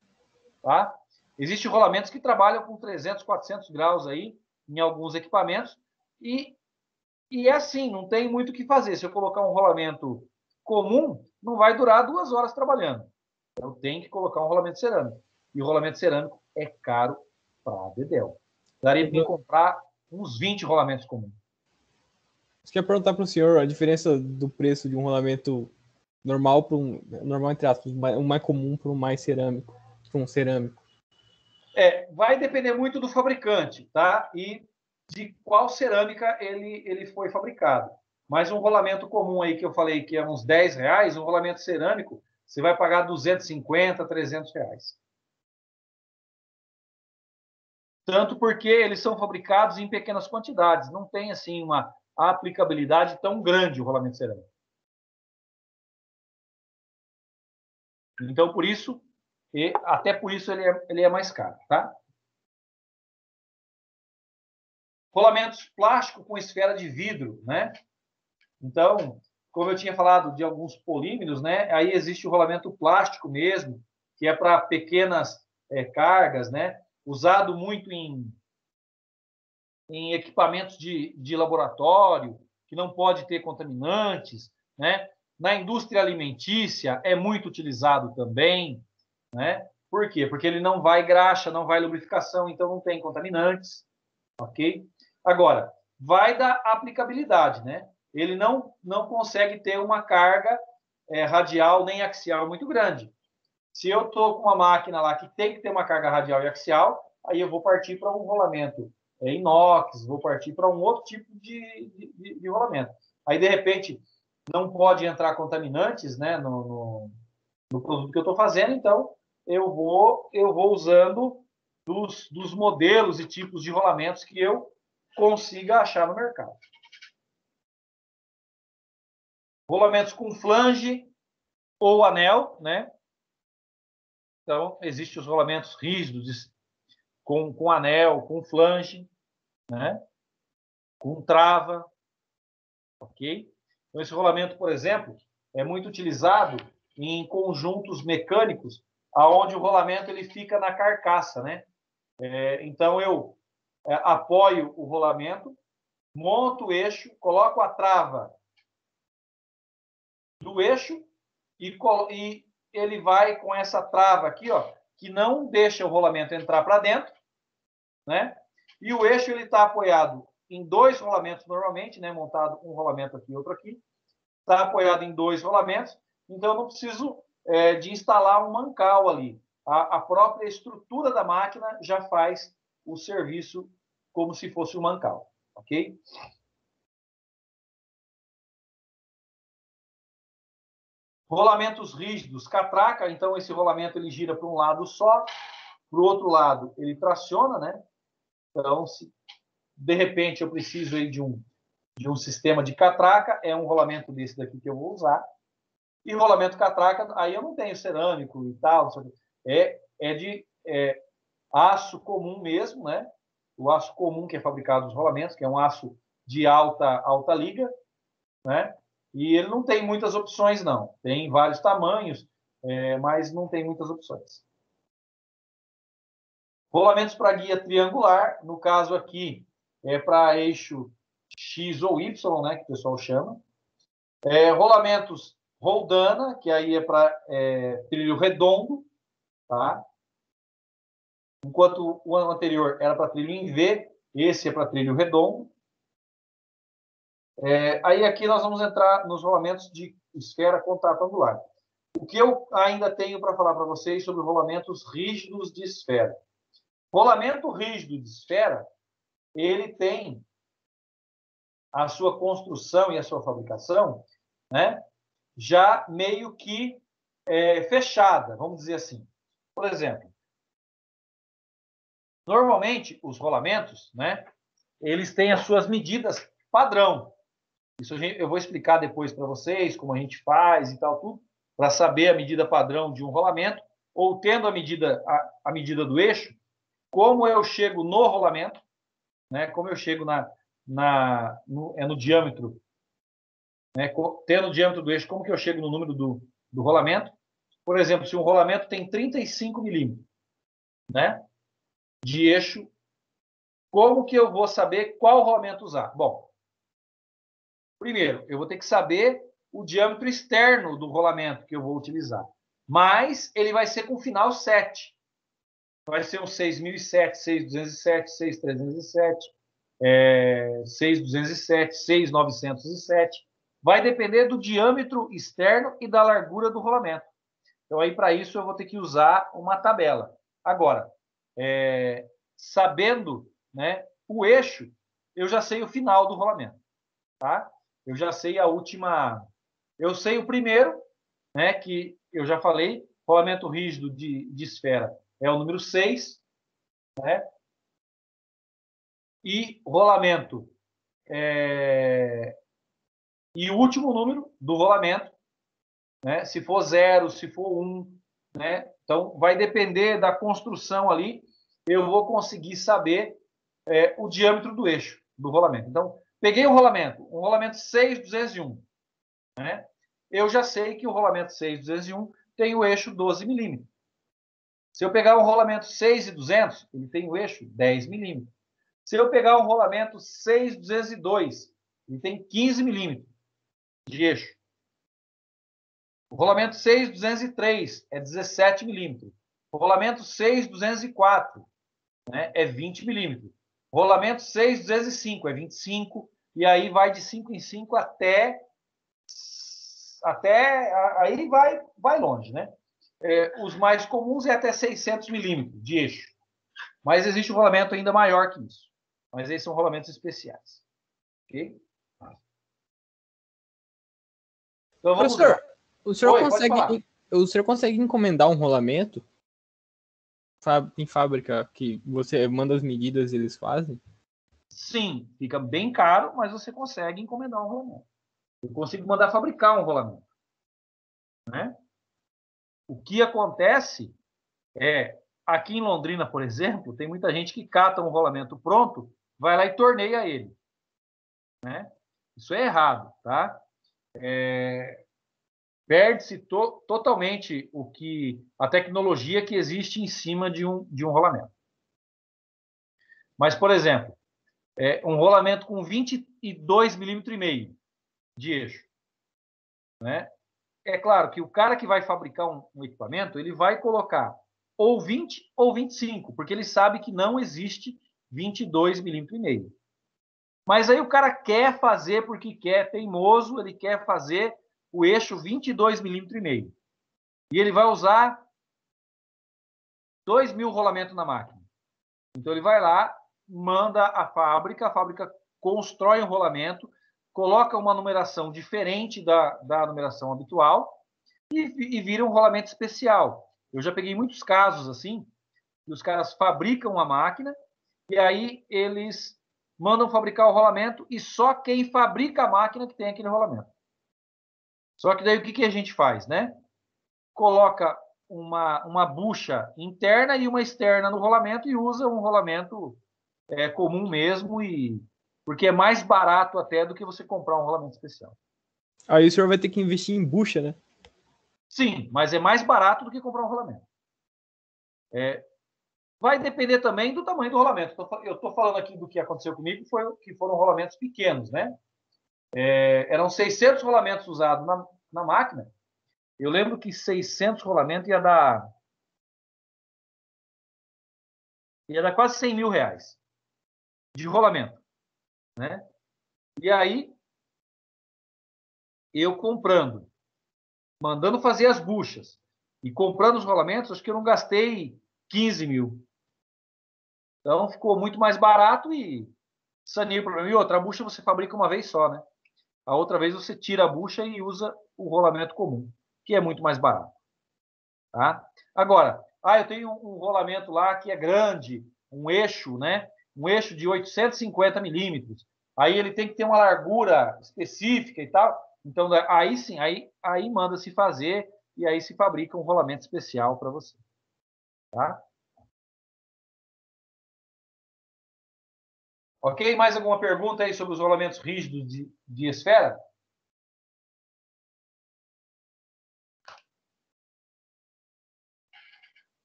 Tá? Existem rolamentos que trabalham com 300, 400 graus aí, em alguns equipamentos, e é assim, não tem muito o que fazer. Se eu colocar um rolamento comum, não vai durar 2 horas trabalhando. Eu tenho que colocar um rolamento cerâmico. E o rolamento cerâmico é caro para dedéu. Daria para comprar uns 20 rolamentos comuns. Eu queria perguntar para o senhor a diferença do preço de um rolamento normal para normal entre aspas, um mais comum para um mais cerâmico, para um cerâmico. Vai depender muito do fabricante, tá? E de qual cerâmica ele foi fabricado. Mas um rolamento comum aí que eu falei que é uns R$10, um rolamento cerâmico, você vai pagar 250, R$300. Tanto porque eles são fabricados em pequenas quantidades, não tem assim uma aplicabilidade tão grande o rolamento cerâmico. Então, por isso, até por isso ele é mais caro, tá? Rolamentos plástico com esfera de vidro, né? Então, como eu tinha falado de alguns polímeros, né? Aí existe o rolamento plástico mesmo, que é para pequenas cargas, né? Usado muito em equipamentos de laboratório, que não pode ter contaminantes, né? Na indústria alimentícia é muito utilizado também, né? Por quê? Porque ele não vai graxa, não vai lubrificação, então não tem contaminantes, ok? Agora, vai da aplicabilidade, né? Ele não consegue ter uma carga radial nem axial muito grande. Se eu estou com uma máquina lá que tem que ter uma carga radial e axial, aí eu vou partir para um rolamento inox, vou partir para um outro tipo de rolamento. Aí, de repente, não pode entrar contaminantes, né, no produto que eu estou fazendo, então eu vou usando dos modelos e tipos de rolamentos que eu consiga achar no mercado. Rolamentos com flange ou anel, né? Então, existem os rolamentos rígidos com anel, com flange, né? Com trava, ok? Então, esse rolamento, por exemplo, é muito utilizado em conjuntos mecânicos, aonde o rolamento ele fica na carcaça, né? Então, eu apoio o rolamento, monto o eixo, coloco a trava do eixo e ele vai com essa trava aqui, ó, que não deixa o rolamento entrar para dentro, né? E o eixo ele está apoiado em 2 rolamentos normalmente, né? Montado um rolamento aqui, outro aqui. Está apoiado em 2 rolamentos, então eu não preciso de instalar um mancal ali. A própria estrutura da máquina já faz o serviço como se fosse um mancal, ok? Rolamentos rígidos, catraca, então esse rolamento ele gira para um lado só, para o outro lado ele traciona, né? Então, se de repente eu preciso aí de um sistema de catraca, é um rolamento desse daqui que eu vou usar. E rolamento catraca, aí eu não tenho cerâmico e tal, é de aço comum mesmo, né? O aço comum que é fabricado nos rolamentos, que é um aço de alta liga, né? E ele não tem muitas opções, não. Tem vários tamanhos, mas não tem muitas opções. Rolamentos para guia triangular, no caso aqui, é para eixo X ou Y, né, que o pessoal chama. Rolamentos roldana, que aí é para trilho redondo, tá? Enquanto o ano anterior era para trilho em V, esse é para trilho redondo. Aí aqui nós vamos entrar nos rolamentos de esfera contato angular. O que eu ainda tenho para falar para vocês sobre rolamentos rígidos de esfera. Rolamento rígido de esfera, ele tem a sua construção e a sua fabricação, né, já meio que fechada, vamos dizer assim. Por exemplo, normalmente os rolamentos, né, eles têm as suas medidas padrão. Isso eu vou explicar depois para vocês, como a gente faz e tal, tudo, para saber a medida padrão de um rolamento, ou tendo a medida do eixo, como eu chego no rolamento, né, como eu chego no diâmetro, né, tendo o diâmetro do eixo, como que eu chego no número do rolamento. Por exemplo, se um rolamento tem 35 milímetros, né, de eixo, como que eu vou saber qual rolamento usar? Bom, primeiro, eu vou ter que saber o diâmetro externo do rolamento que eu vou utilizar. Mas ele vai ser com final 7. Vai ser um 6007, 6207, 6307, 6207, 6907. Vai depender do diâmetro externo e da largura do rolamento. Então, aí para isso, eu vou ter que usar uma tabela. Agora, sabendo, né, o eixo, eu já sei o final do rolamento. Tá? Eu já sei a última... Eu sei o primeiro, né, que eu já falei, rolamento rígido de esfera é o número 6, né? E rolamento e o último número do rolamento, né? Se for 0, se for 1, né? Então, vai depender da construção ali, eu vou conseguir saber o diâmetro do eixo do rolamento. Então, peguei um rolamento 6201, né? Eu já sei que o rolamento 6201 tem o eixo 12 milímetros. Se eu pegar um rolamento 6.200, ele tem o eixo 10 milímetros. Se eu pegar um rolamento 6.202, ele tem 15 milímetros de eixo. O rolamento 6.203 é 17 milímetros. O rolamento 6.204, né, é 20 milímetros. O rolamento 6.205 é 25, e aí vai de 5 em 5 até aí vai longe, né? Os mais comuns é até 600 milímetros de eixo. Mas existe um rolamento ainda maior que isso. Mas esses são rolamentos especiais. Ok? Então, vamos Professor, lá. o senhor, Oi, pode falar. o senhor consegue encomendar um rolamento em fábrica que você manda as medidas e eles fazem? Sim, fica bem caro, mas você consegue encomendar um rolamento. Eu consigo mandar fabricar um rolamento. Né? O que acontece aqui em Londrina, por exemplo, tem muita gente que cata um rolamento pronto, vai lá e torneia ele. Né? Isso é errado, tá? Perde-se totalmente a tecnologia que existe em cima de um rolamento. Mas, por exemplo, um rolamento com 22,5 milímetros de eixo, né? É claro que o cara que vai fabricar um equipamento, ele vai colocar ou 20 ou 25, porque ele sabe que não existe 22,5 milímetros. Mas aí o cara quer fazer porque quer, teimoso, ele quer fazer o eixo 22,5 milímetros. E ele vai usar 2.000 rolamentos na máquina. Então ele vai lá, manda a fábrica constrói um rolamento, coloca uma numeração diferente da numeração habitual e vira um rolamento especial. Eu já peguei muitos casos assim, que os caras fabricam uma máquina e aí eles mandam fabricar o rolamento e só quem fabrica a máquina que tem aquele rolamento. Só que daí o que a gente faz, né? Coloca uma bucha interna e uma externa no rolamento e usa um rolamento comum mesmo, porque é mais barato até do que você comprar um rolamento especial. Aí o senhor vai ter que investir em bucha, né? Sim, mas é mais barato do que comprar um rolamento. Vai depender também do tamanho do rolamento. Eu estou falando aqui do que aconteceu comigo, que foram rolamentos pequenos, né? Eram 600 rolamentos usados na máquina. Eu lembro que 600 rolamentos ia dar quase 100 mil reais de rolamento, né? E aí, eu comprando, mandando fazer as buchas e comprando os rolamentos, acho que eu não gastei 15 mil. Então, ficou muito mais barato e saneou o problema. E outra, a bucha você fabrica uma vez só, né? A outra vez você tira a bucha e usa o rolamento comum, que é muito mais barato. Tá? Agora, eu tenho um rolamento lá que é grande, um eixo, né? Um eixo de 850 milímetros. Aí ele tem que ter uma largura específica e tal. Então, aí sim, aí manda-se fazer e aí se fabrica um rolamento especial para você. Tá? Ok? Mais alguma pergunta aí sobre os rolamentos rígidos de esfera?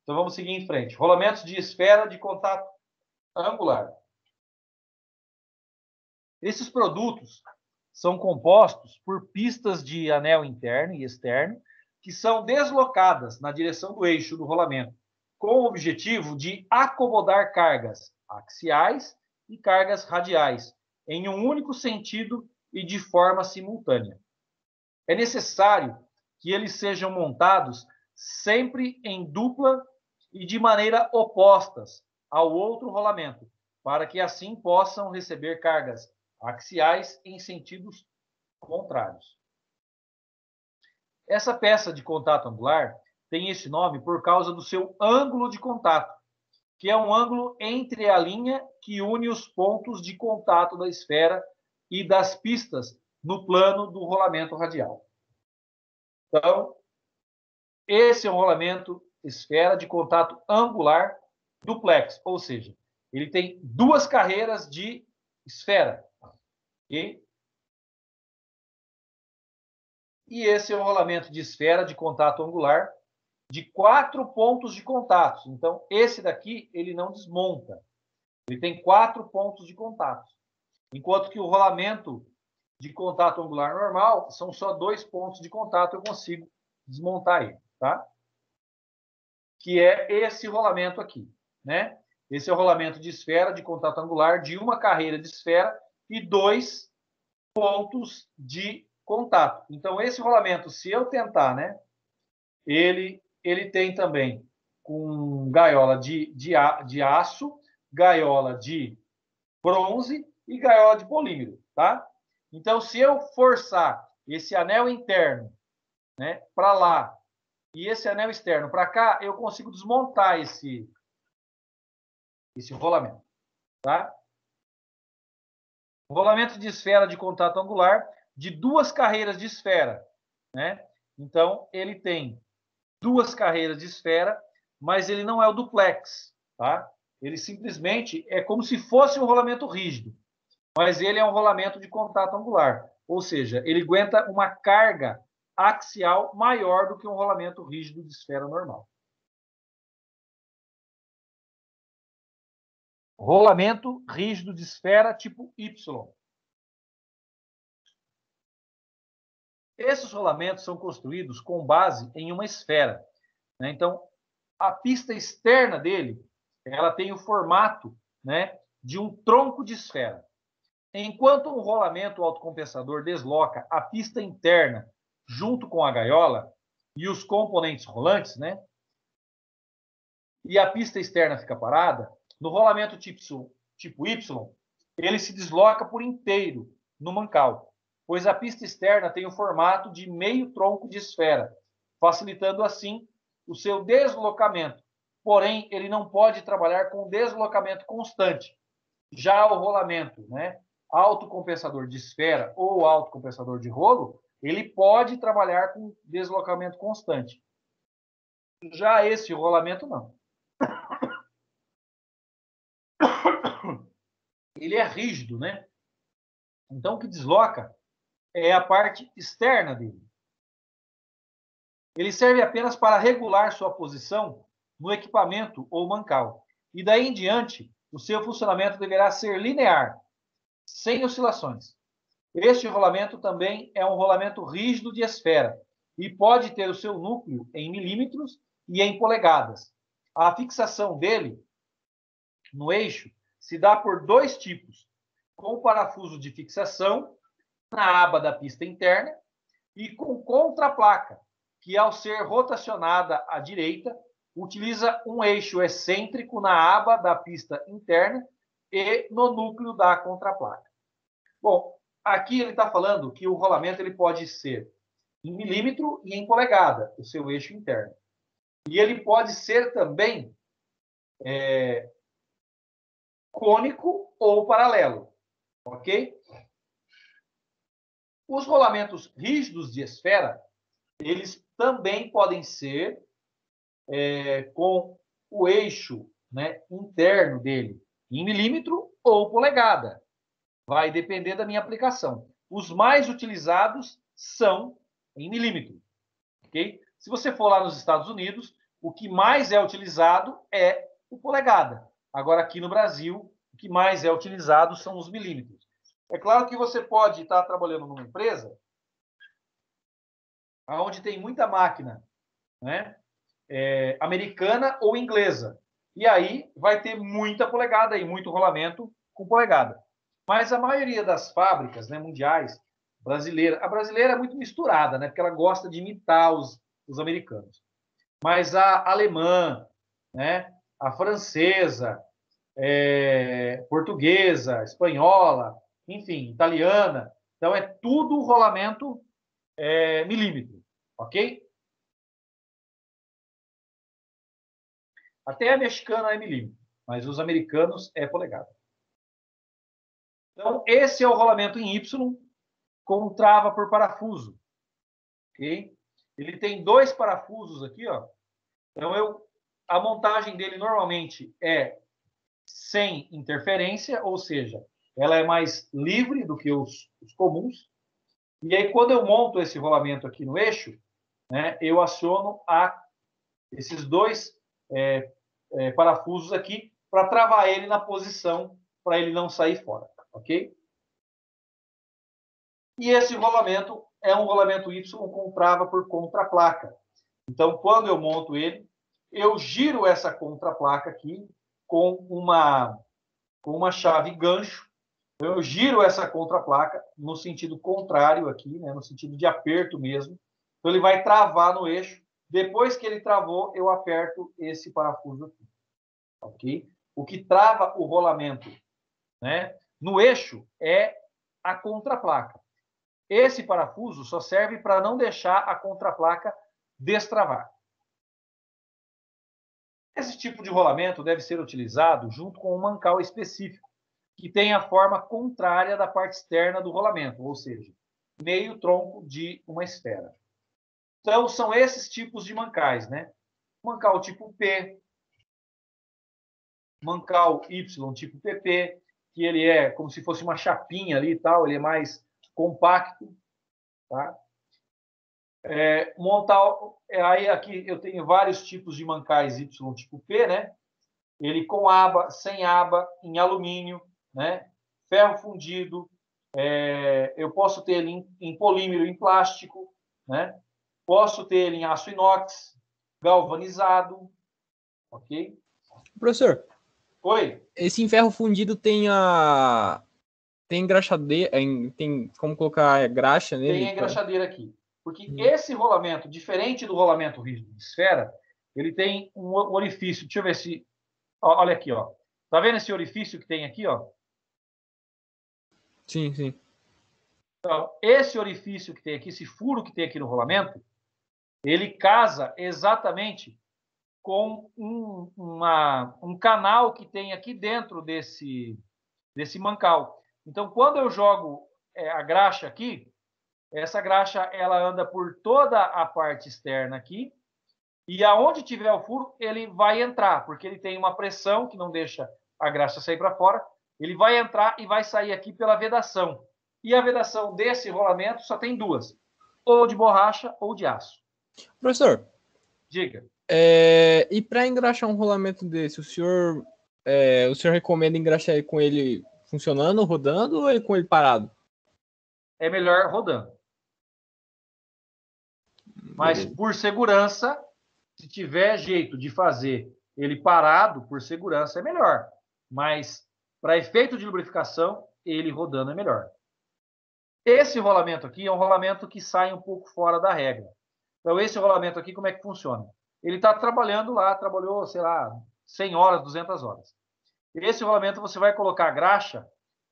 Então vamos seguir em frente. Rolamentos de esfera de contato angular. Esses produtos são compostos por pistas de anel interno e externo que são deslocadas na direção do eixo do rolamento, com o objetivo de acomodar cargas axiais e cargas radiais em um único sentido e de forma simultânea. É necessário que eles sejam montados sempre em dupla e de maneira opostas ao outro rolamento, para que assim possam receber cargas axiais em sentidos contrários. Essa peça de contato angular tem esse nome por causa do seu ângulo de contato, que é um ângulo entre a linha que une os pontos de contato da esfera e das pistas no plano do rolamento radial. Então, esse é um rolamento esfera de contato angular duplex, ou seja, ele tem duas carreiras de esfera. Okay? E esse é um rolamento de esfera de contato angular de 4 pontos de contato. Então, esse daqui, ele não desmonta. Ele tem 4 pontos de contato. Enquanto que o rolamento de contato angular normal são só 2 pontos de contato, eu consigo desmontar ele, tá? Que é esse rolamento aqui, né? Esse é o rolamento de esfera de contato angular de uma carreira de esfera e 2 pontos de contato. Então, esse rolamento, se eu tentar, né? Ele tem também com gaiola de aço, gaiola de bronze e gaiola de polímero, tá? Então, se eu forçar esse anel interno, né, para lá e esse anel externo para cá, eu consigo desmontar esse rolamento, tá? Rolamento de esfera de contato angular de 2 carreiras de esfera, né? Então, ele tem 2 carreiras de esfera, mas ele não é o duplex, tá? Ele simplesmente é como se fosse um rolamento rígido, mas ele é um rolamento de contato angular, ou seja, ele aguenta uma carga axial maior do que um rolamento rígido de esfera normal. Rolamento rígido de esfera tipo Y. Esses rolamentos são construídos com base em uma esfera, né? Então, a pista externa dele, ela tem o formato, né, de um tronco de esfera. Enquanto um rolamento autocompensador desloca a pista interna junto com a gaiola e os componentes rolantes, né, e a pista externa fica parada, no rolamento tipo Y, ele se desloca por inteiro no mancal, pois a pista externa tem o formato de meio tronco de esfera, facilitando assim o seu deslocamento. Porém, ele não pode trabalhar com deslocamento constante. Já o rolamento, né, autocompensador de esfera ou autocompensador de rolo, ele pode trabalhar com deslocamento constante. Já esse rolamento, não. Ele é rígido, né? Então, o que desloca é a parte externa dele. Ele serve apenas para regular sua posição no equipamento ou mancal. E daí em diante, o seu funcionamento deverá ser linear, sem oscilações. Este rolamento também é um rolamento rígido de esfera e pode ter o seu núcleo em milímetros e em polegadas. A fixação dele no eixo se dá por dois tipos, com o parafuso de fixação na aba da pista interna e com contraplaca, que ao ser rotacionada à direita, utiliza um eixo excêntrico na aba da pista interna e no núcleo da contraplaca. Bom, aqui ele está falando que o rolamento ele pode ser em milímetro e em polegada, o seu eixo interno. E ele pode ser também cônico ou paralelo, ok? Os rolamentos rígidos de esfera, eles também podem ser com o eixo, né, interno dele em milímetro ou polegada. Vai depender da minha aplicação. Os mais utilizados são em milímetro. Okay? Se você for lá nos Estados Unidos, o que mais é utilizado é o polegada. Agora, aqui no Brasil, o que mais é utilizado são os milímetros. É claro que você pode estar trabalhando numa empresa onde tem muita máquina, né, americana ou inglesa. E aí vai ter muita polegada e muito rolamento com polegada. Mas a maioria das fábricas, né, mundiais, a brasileira é muito misturada, né, porque ela gosta de imitar os americanos. Mas a alemã, né, a francesa, portuguesa, espanhola, enfim, italiana. Então, é tudo rolamento milímetro, ok? Até a mexicana é milímetro, mas os americanos é polegada. Então, esse é o rolamento em Y com trava por parafuso. Okay? Ele tem dois parafusos aqui, ó. Então, a montagem dele normalmente é sem interferência, ou seja, ela é mais livre do que os comuns. E aí, quando eu monto esse rolamento aqui no eixo, né, eu aciono esses dois parafusos aqui para travar ele na posição, para ele não sair fora, ok? E esse rolamento é um rolamento Y com trava por contraplaca. Então, quando eu monto ele, eu giro essa contraplaca aqui com uma chave gancho. Eu giro essa contraplaca no sentido contrário aqui, né, no sentido de aperto mesmo. Então, ele vai travar no eixo. Depois que ele travou, eu aperto esse parafuso aqui. Ok? O que trava o rolamento, né, no eixo é a contraplaca. Esse parafuso só serve para não deixar a contraplaca destravar. Esse tipo de rolamento deve ser utilizado junto com um mancal específico, que tem a forma contrária da parte externa do rolamento, ou seja, meio tronco de uma esfera. Então, são esses tipos de mancais, né? Mancal tipo P, mancal Y tipo PP, que ele é como se fosse uma chapinha ali e tal, ele é mais compacto, tá? Aí aqui eu tenho vários tipos de mancais Y tipo P, né? Ele com aba, sem aba, em alumínio, né? Ferro fundido, eu posso ter ele em polímero, em plástico, né? Posso ter ele em aço inox, galvanizado, ok? Professor, Oi? esse em ferro fundido tem engraxadeira, tem como colocar graxa nele? Tem a engraxadeira aqui. Porque esse rolamento, diferente do rolamento rígido de esfera, ele tem um orifício. Deixa eu ver se... Olha aqui, ó. Tá vendo esse orifício que tem aqui, ó? Sim, sim. Então, esse orifício que tem aqui, esse furo que tem aqui no rolamento, ele casa exatamente com um canal que tem aqui dentro desse mancal. Então, quando eu jogo a graxa aqui, essa graxa ela anda por toda a parte externa aqui, e aonde tiver o furo, ele vai entrar, porque ele tem uma pressão que não deixa a graxa sair para fora, ele vai entrar e vai sair aqui pela vedação. E a vedação desse rolamento só tem duas, ou de borracha ou de aço. Professor, Diga. e para engraxar um rolamento desse, o senhor recomenda engraxar com ele funcionando, rodando, ou com ele parado? É melhor rodando. Mas Beleza. por segurança, se tiver jeito de fazer ele parado, por segurança, é melhor. Mas para efeito de lubrificação, ele rodando é melhor. Esse rolamento aqui é um rolamento que sai um pouco fora da regra. Então, esse rolamento aqui, como é que funciona? Ele está trabalhando lá, trabalhou, sei lá, 100 horas, 200 horas. Esse rolamento você vai colocar graxa,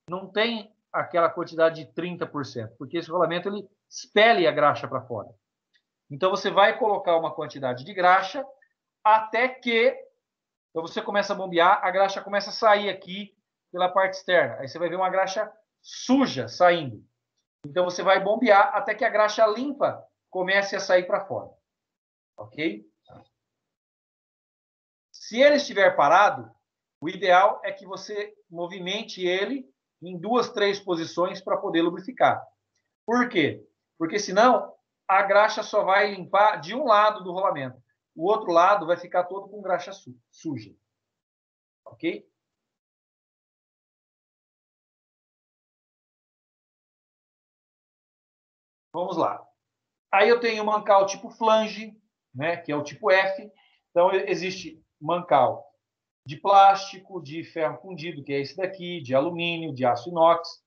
não tem aquela quantidade de 30%, porque esse rolamento ele expele a graxa para fora. Então, você vai colocar uma quantidade de graxa até que então você começa a bombear, a graxa começa a sair aqui pela parte externa. Aí você vai ver uma graxa suja saindo. Então, você vai bombear até que a graxa limpa comece a sair para fora. Ok? Se ele estiver parado, o ideal é que você movimente ele em 2, 3 posições para poder lubrificar. Por quê? Porque senão a graxa só vai limpar de um lado do rolamento. O outro lado vai ficar todo com graxa suja. Ok? Vamos lá. Aí eu tenho o mancal tipo flange, né, que é o tipo F. Então, existe mancal de plástico, de ferro fundido, que é esse daqui, de alumínio, de aço inox.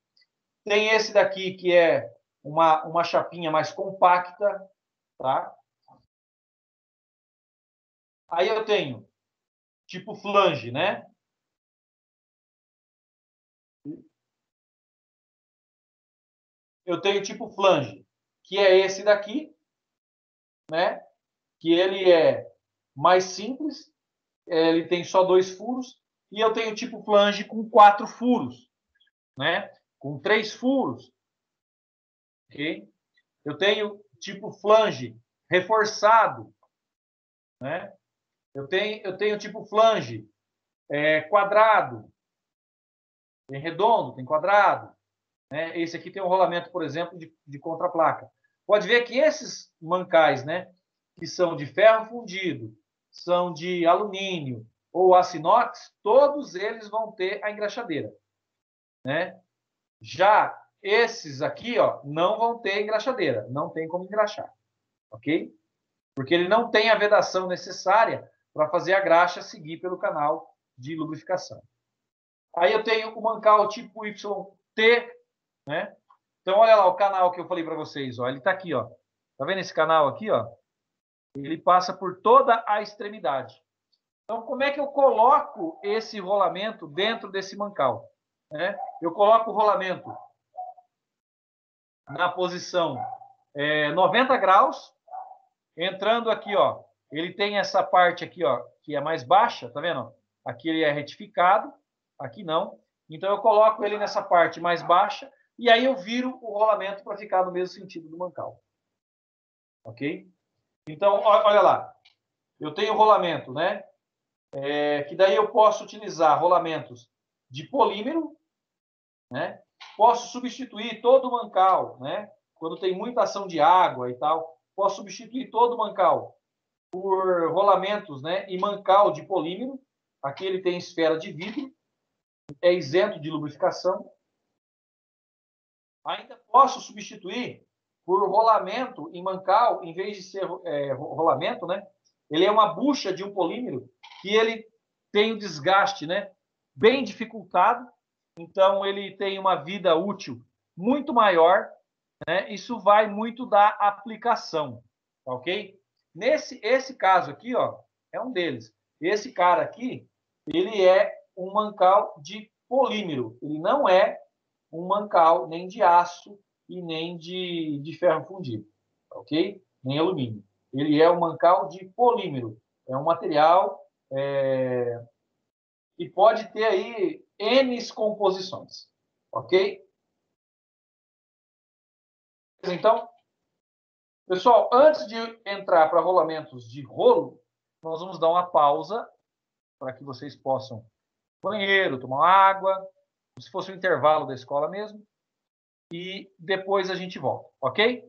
Tem esse daqui, que é uma chapinha mais compacta, tá? Aí eu tenho tipo flange, né? Eu tenho tipo flange, que é esse daqui, né? Que ele é mais simples, ele tem só 2 furos, e eu tenho tipo flange com 4 furos, né? Com 3 furos, ok? Eu tenho tipo flange reforçado, né? Eu tenho tipo flange quadrado, tem redondo, tem quadrado, né? Esse aqui tem um rolamento, por exemplo, de contraplaca. Pode ver que esses mancais, né, que são de ferro fundido, são de alumínio ou aço inox, todos eles vão ter a engraxadeira, né? Já esses aqui, ó, não vão ter engraxadeira, não tem como engraxar, ok? Porque ele não tem a vedação necessária para fazer a graxa seguir pelo canal de lubrificação. Aí eu tenho o mancal tipo YT, né? Então, olha lá o canal que eu falei para vocês, ó, ele está aqui, ó. Tá vendo esse canal aqui, ó? Ele passa por toda a extremidade. Então, como é que eu coloco esse rolamento dentro desse mancal? Né? Eu coloco o rolamento na posição 90 graus, entrando aqui, ó. Ele tem essa parte aqui, ó, que é mais baixa, tá vendo? Aqui ele é retificado, aqui não. Então, eu coloco ele nessa parte mais baixa e aí eu viro o rolamento para ficar no mesmo sentido do mancal. Ok? Então, olha lá. Eu tenho rolamento, né? Que daí eu posso utilizar rolamentos de polímero, né? Posso substituir todo o mancal, né? Quando tem muita ação de água e tal, posso substituir todo o mancal por rolamentos, né? E mancal de polímero. Aqui ele tem esfera de vidro, é isento de lubrificação. Ainda posso substituir por rolamento em mancal, em vez de ser rolamento, né? Ele é uma bucha de um polímero que ele tem o desgaste, né? Bem dificultado, então ele tem uma vida útil muito maior, né? Isso vai muito da aplicação, ok? Esse caso aqui, ó, é um deles. Esse cara aqui, ele é um mancal de polímero. Ele não é um mancal nem de aço e nem de ferro fundido, ok? Nem alumínio. Ele é um mancal de polímero. É um material que pode ter aí N composições, ok? Então, pessoal, antes de entrar para rolamentos de rolo, nós vamos dar uma pausa para que vocês possam ir ao banheiro, tomar água, como se fosse um intervalo da escola mesmo. e depois a gente volta, ok?